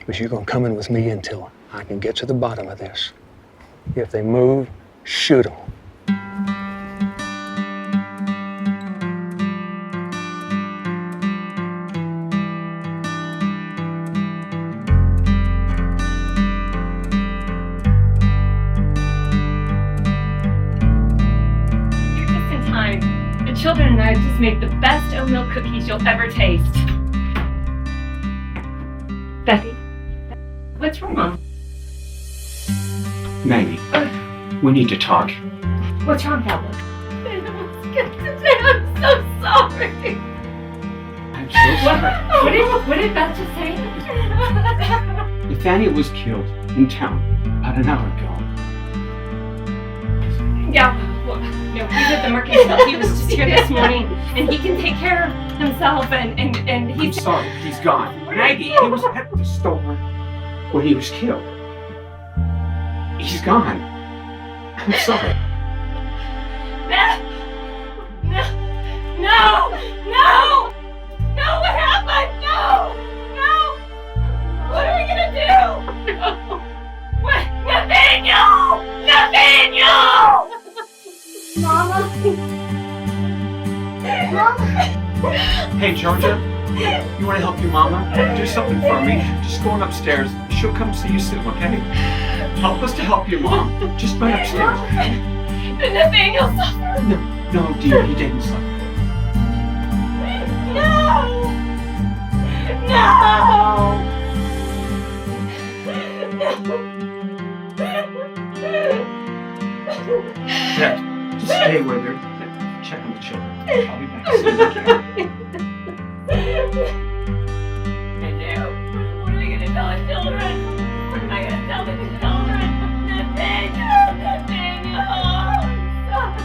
but you're going to come in with me until I can get to the bottom of this. If they move, shoot them. children and I have just made the best oatmeal cookies you'll ever taste. Becky, what's wrong? Maggie, we need to talk. What's wrong, Pablo? I'm so sorry. I'm so sorry. What did Beth just say? Nathaniel was killed in town about an hour ago. Yeah, well, no, he's at the Mercantile. He was just here this morning, and he can take care of himself, and he's... I'm sorry, he's gone. Maggie, he was at the store when he was killed. He's gone. I'm sorry. No, what happened? No! What are we gonna do? No! What? Nathaniel! Mama? Hey, Georgia, you want to help your mama? Do something for me. Just going upstairs. She'll come see you soon, okay? Help us to help your mom. Just run upstairs, okay? Did Nathaniel suffer? No, dear, he didn't suffer. No! Dad, just stay with her. Check on the children. I'll be back soon, okay? What are we gonna tell the children? What am I gonna tell the children? Nathaniel! I'm sorry.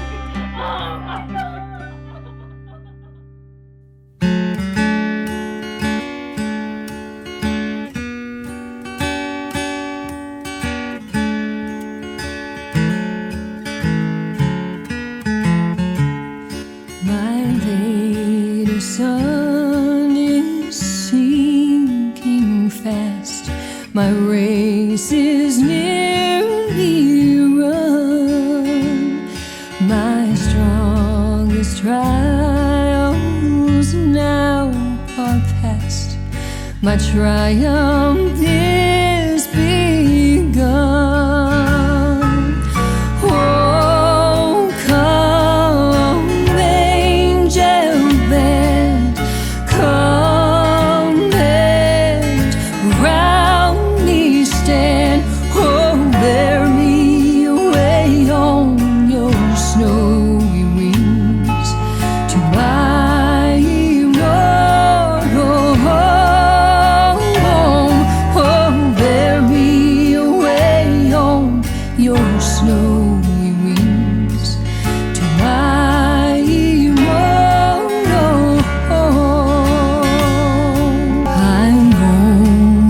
Oh my God. My lady sun is sinking fast. My race is nearly run. My strongest trials now are past. My triumph is begun. Oh, come, angel band, come and round me stand. Oh, bear me away on your snowy wings to my immortal home. Oh, bear me away on your snowy wings to my immortal home. I'm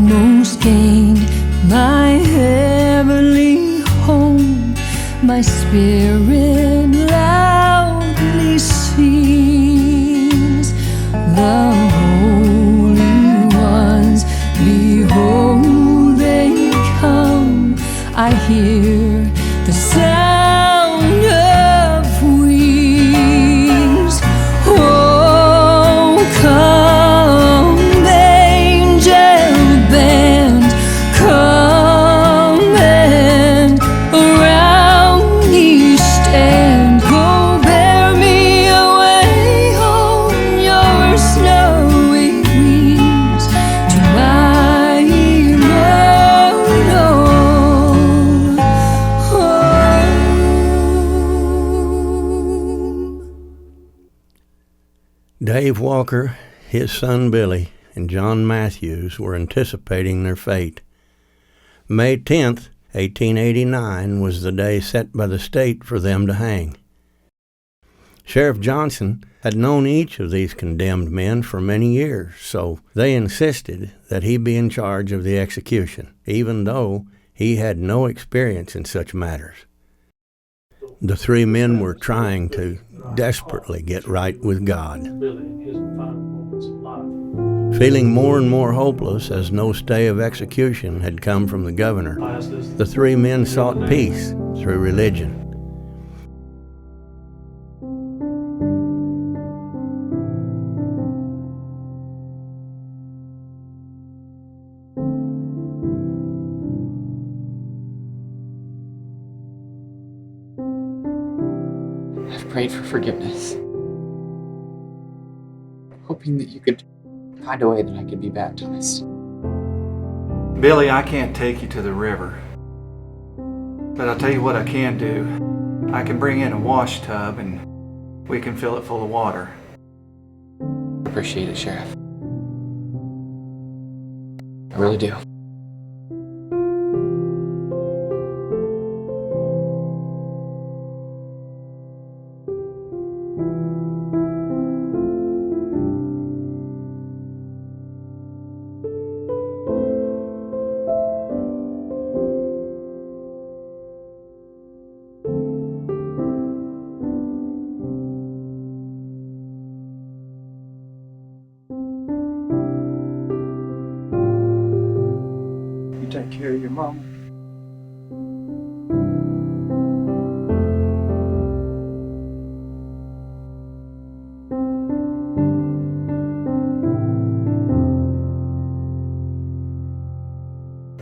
almost gained my heavenly home. My spirit loudly sings the holy ones. Behold, they come. I hear the sound of wings. Oh, come, angel band, come and around me stand. Oh, bear me away on your snowy wings to my immortal home. Dave Walker, his son Billy, and John Matthews were anticipating their fate. May 10th, 1889 was the day set by the state for them to hang. Sheriff Johnson had known each of these condemned men for many years, so they insisted that he be in charge of the execution, even though he had no experience in such matters. The three men were trying to desperately get right with God. Feeling more and more hopeless as no stay of execution had come from the governor, the three men sought peace through religion. I've prayed for forgiveness. hoping that you could find a way that I could be baptized. Billy, I can't take you to the river. But I'll tell you what I can do. I can bring in a wash tub and we can fill it full of water. Appreciate it, Sheriff. I really do. Take care of your mama.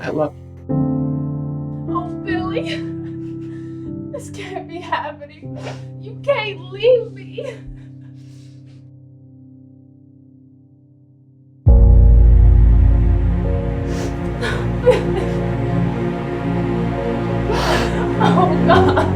I love you. Oh, Billy. This can't be happening. You can't leave me. Oh, God.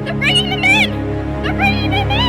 They're bringing them in! They're bringing them in!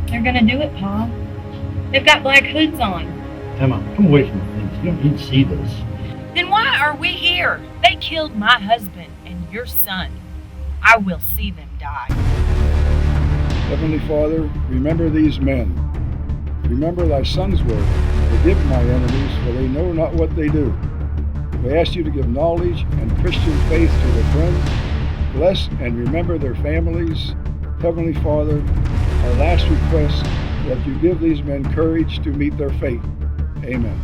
They're gonna do it, Pa. They've got black hoods on. Emma, come away from the things. You don't need to see this. Then why are we here? They killed my husband and your son. I will see them die. Heavenly Father, remember these men. Remember thy son's word. Forgive my enemies, for they know not what they do. We ask you to give knowledge and Christian faith to their friends. Bless and remember their families. Heavenly Father, our last request that you give these men courage to meet their fate. Amen.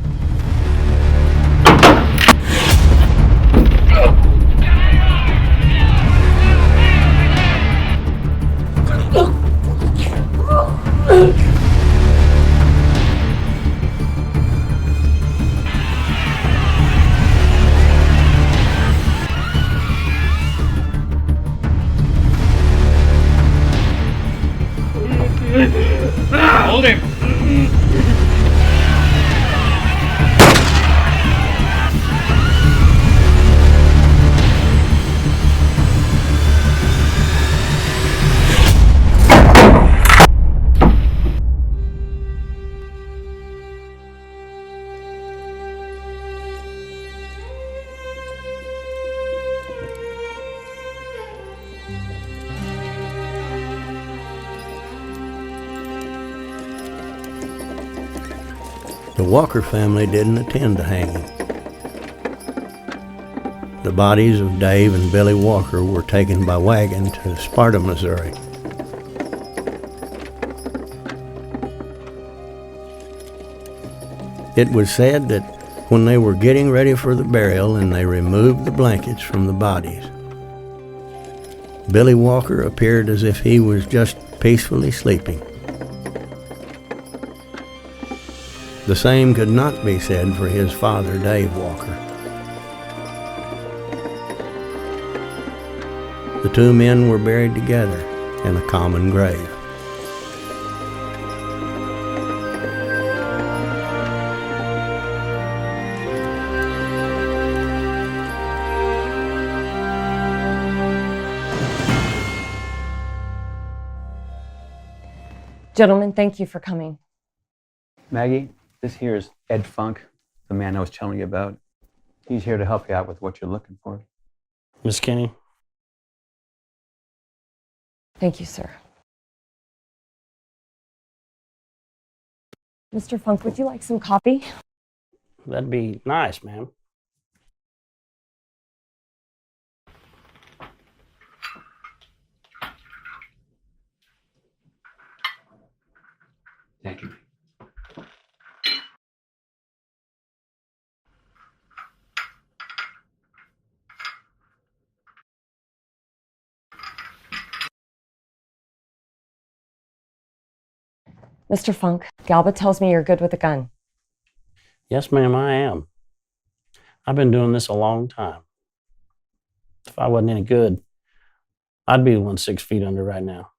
Hold him! The Walker family didn't attend the hanging. The bodies of Dave and Billy Walker were taken by wagon to Sparta, Missouri. It was said that when they were getting ready for the burial and they removed the blankets from the bodies, Billy Walker appeared as if he was just peacefully sleeping. The same could not be said for his father, Dave Walker. The two men were buried together in a common grave. Gentlemen, thank you for coming. Maggie, this here is Ed Funk, the man I was telling you about. He's here to help you out with what you're looking for. Miss Kenny? Thank you, sir. Mr. Funk, would you like some coffee? That'd be nice, ma'am. Thank you. Mr. Funk, Galba tells me you're good with a gun. Yes, ma'am, I am. I've been doing this a long time. If I wasn't any good, I'd be the one 6 feet under right now.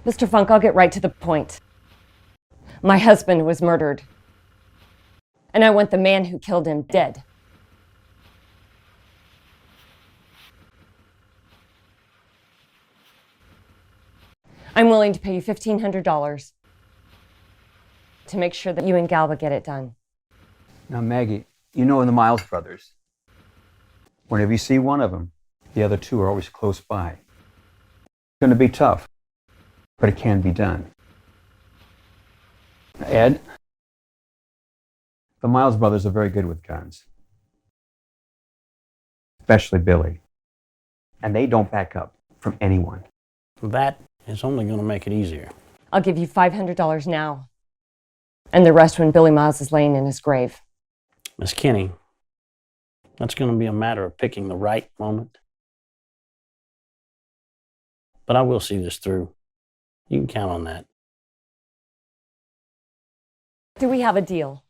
Mr. Funk, I'll get right to the point. My husband was murdered, and I want the man who killed him dead. I'm willing to pay you $1,500 to make sure that you and Galba get it done. Now, Maggie, you know the Miles brothers. Whenever you see one of them, the other two are always close by. It's going to be tough, but it can be done. Ed, the Miles brothers are very good with guns, especially Billy, and they don't back up from anyone. That is only going to make it easier. I'll give you $500 now, and the rest when Billy Miles is laying in his grave. Miss Kenny, that's going to be a matter of picking the right moment. But I will see this through. You can count on that. Do we have a deal?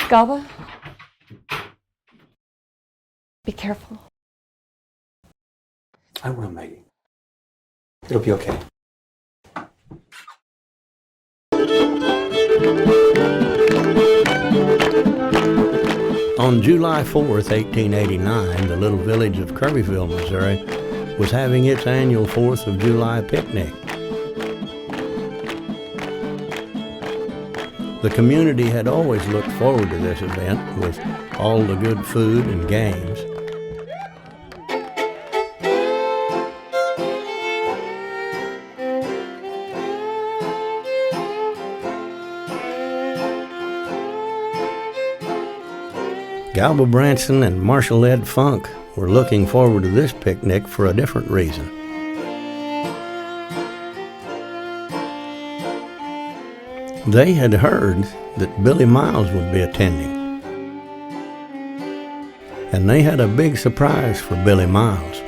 Galba, be careful. I will, Maggie. It'll be okay. On July 4th, 1889, the little village of Kirbyville, Missouri, was having its annual 4th of July picnic. The community had always looked forward to this event with all the good food and games. Galba Branson and Marshal Ed Funk were looking forward to this picnic for a different reason. They had heard that Billy Miles would be attending, and they had a big surprise for Billy Miles.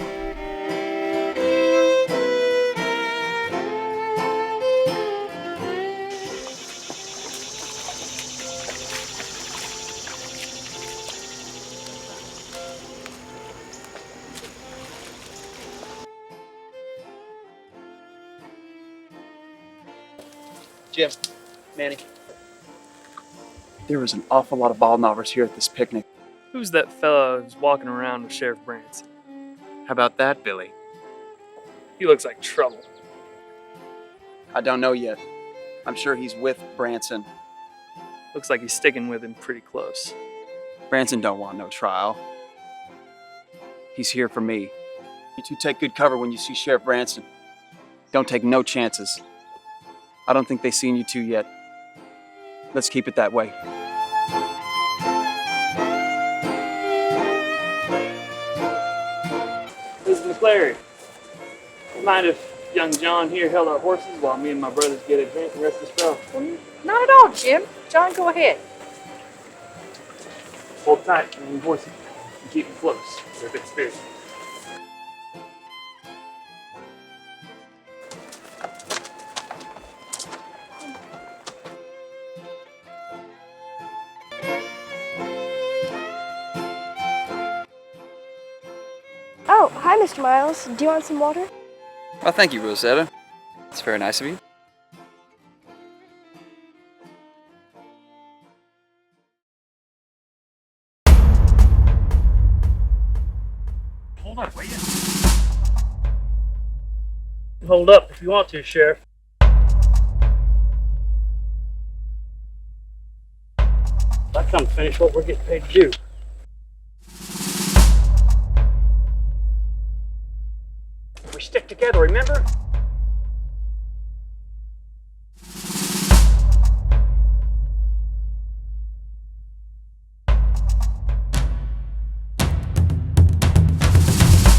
Jim, Manny. There was an awful lot of Baldknobbers here at this picnic. Who's that fella who's walking around with Sheriff Branson? How about that, Billy? He looks like trouble. I don't know yet. I'm sure he's with Branson. Looks like he's sticking with him pretty close. Branson don't want no trial. He's here for me. You two take good cover when you see Sheriff Branson. Don't take no chances. I don't think they've seen you two yet. Let's keep it that way. Mrs. McClary, you mind if young John here held our horses while me and my brothers get a drink and rest the spell? Not at all, Jim. John, go ahead. Hold tight, young horses, and keep them close. They're a bit spirited. Oh, hi, Mr. Miles. Do you want some water? Oh, thank you, Rosetta. It's very nice of you. Hold up, will you? Hold up if you want to, Sheriff. I come to finish what we're getting paid to do. We stick together, remember?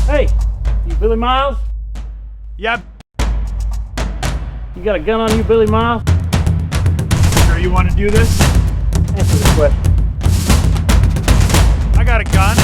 Hey, you Billy Miles? Yeah. You got a gun on you, Billy Miles? Sure you want to do this? Answer the question. I got a gun.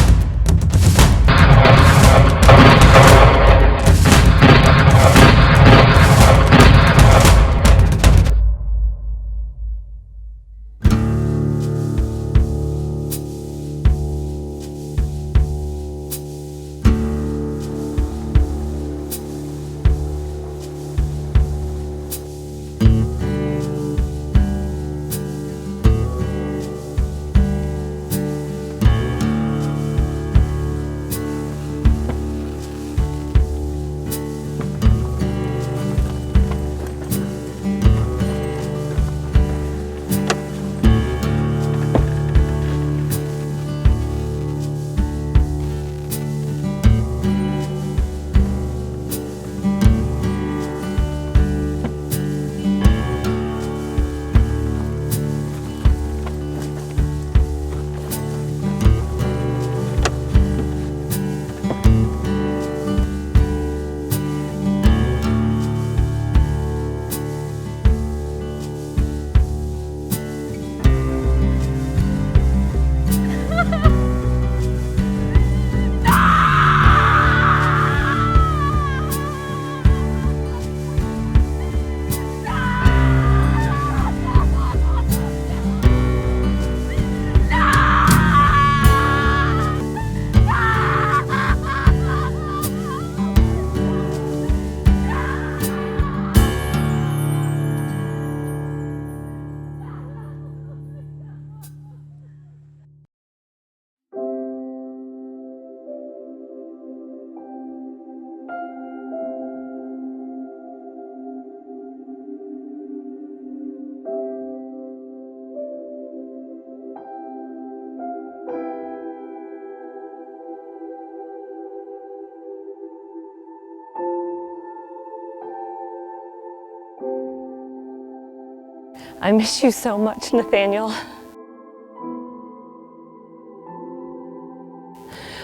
I miss you so much, Nathaniel.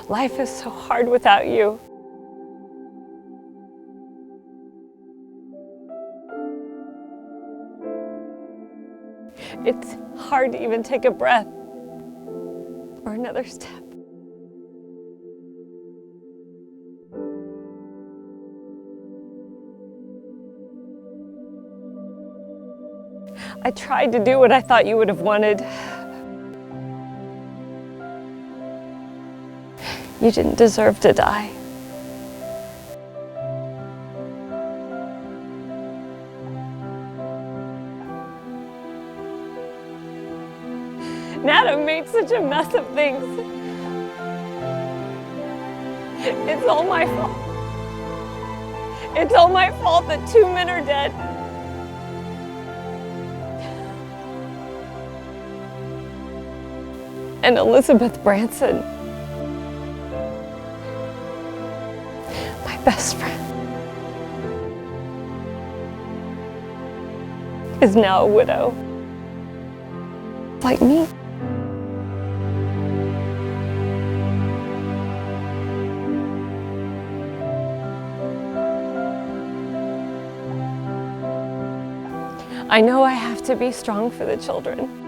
Life is so hard without you. It's hard to even take a breath or another step. I tried to do what I thought you would have wanted. You didn't deserve to die. Nat made such a mess of things. It's all my fault. It's all my fault that 2 men are dead. And Elizabeth Branson, my best friend, is now a widow, like me. I know I have to be strong for the children.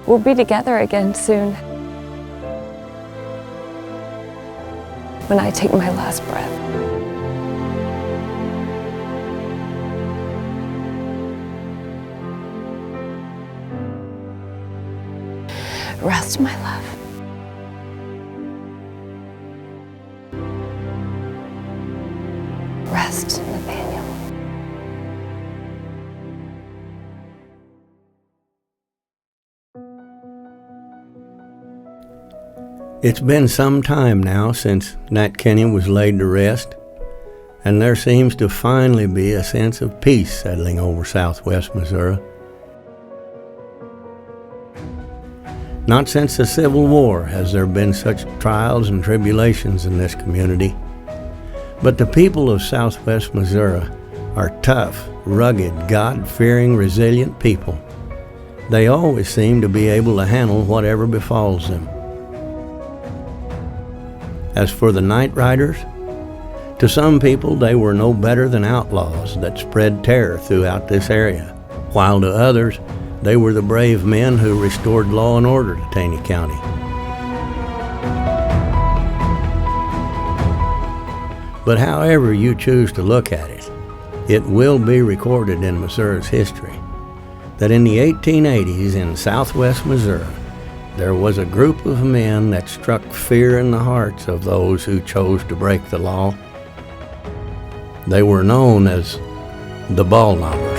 We'll be together again soon. when I take my last breath. Rest, my love. Rest, Nathaniel. It's been some time now since Nat Kenny was laid to rest, and there seems to finally be a sense of peace settling over southwest Missouri. Not since the Civil War has there been such trials and tribulations in this community. But the people of southwest Missouri are tough, rugged, God-fearing, resilient people. They always seem to be able to handle whatever befalls them. As for the night riders, to some people they were no better than outlaws that spread terror throughout this area, while to others they were the brave men who restored law and order to Taney County. But however you choose to look at it, it will be recorded in Missouri's history that in the 1880s in southwest Missouri, there was a group of men that struck fear in the hearts of those who chose to break the law. They were known as the Baldknobbers.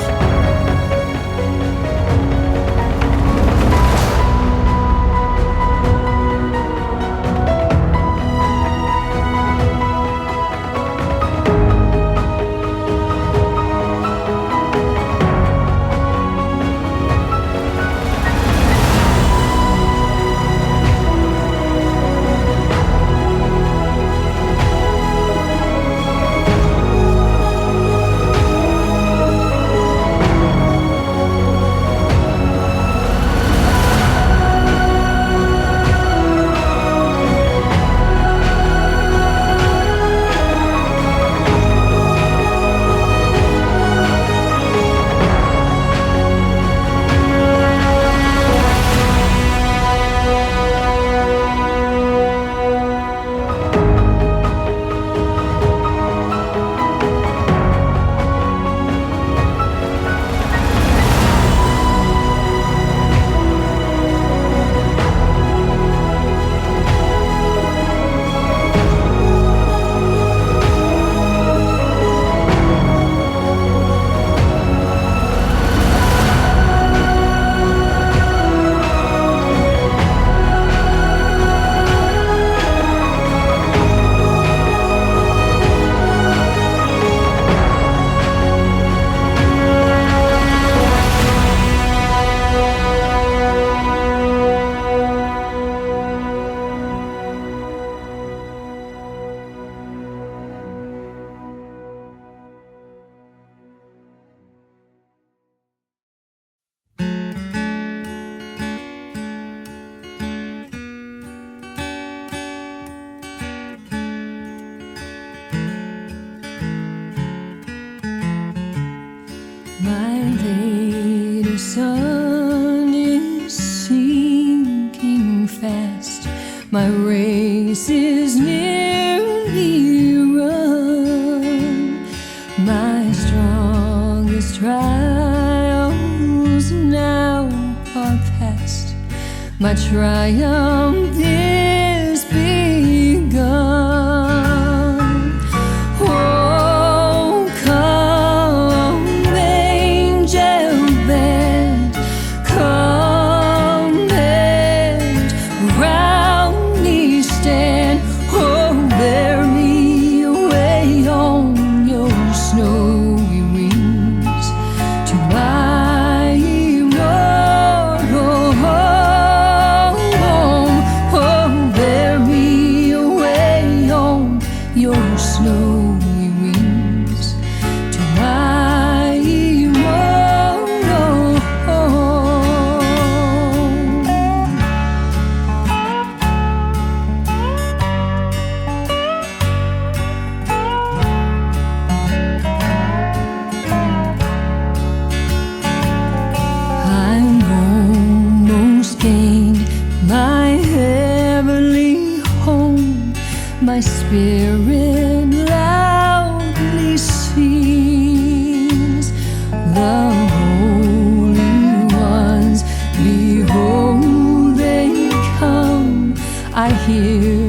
My lady sun is sinking fast. My race is nearly run. My strongest trials now are past. My triumph is begun. Oh Spirit loudly sings, the holy ones, behold they come. I hear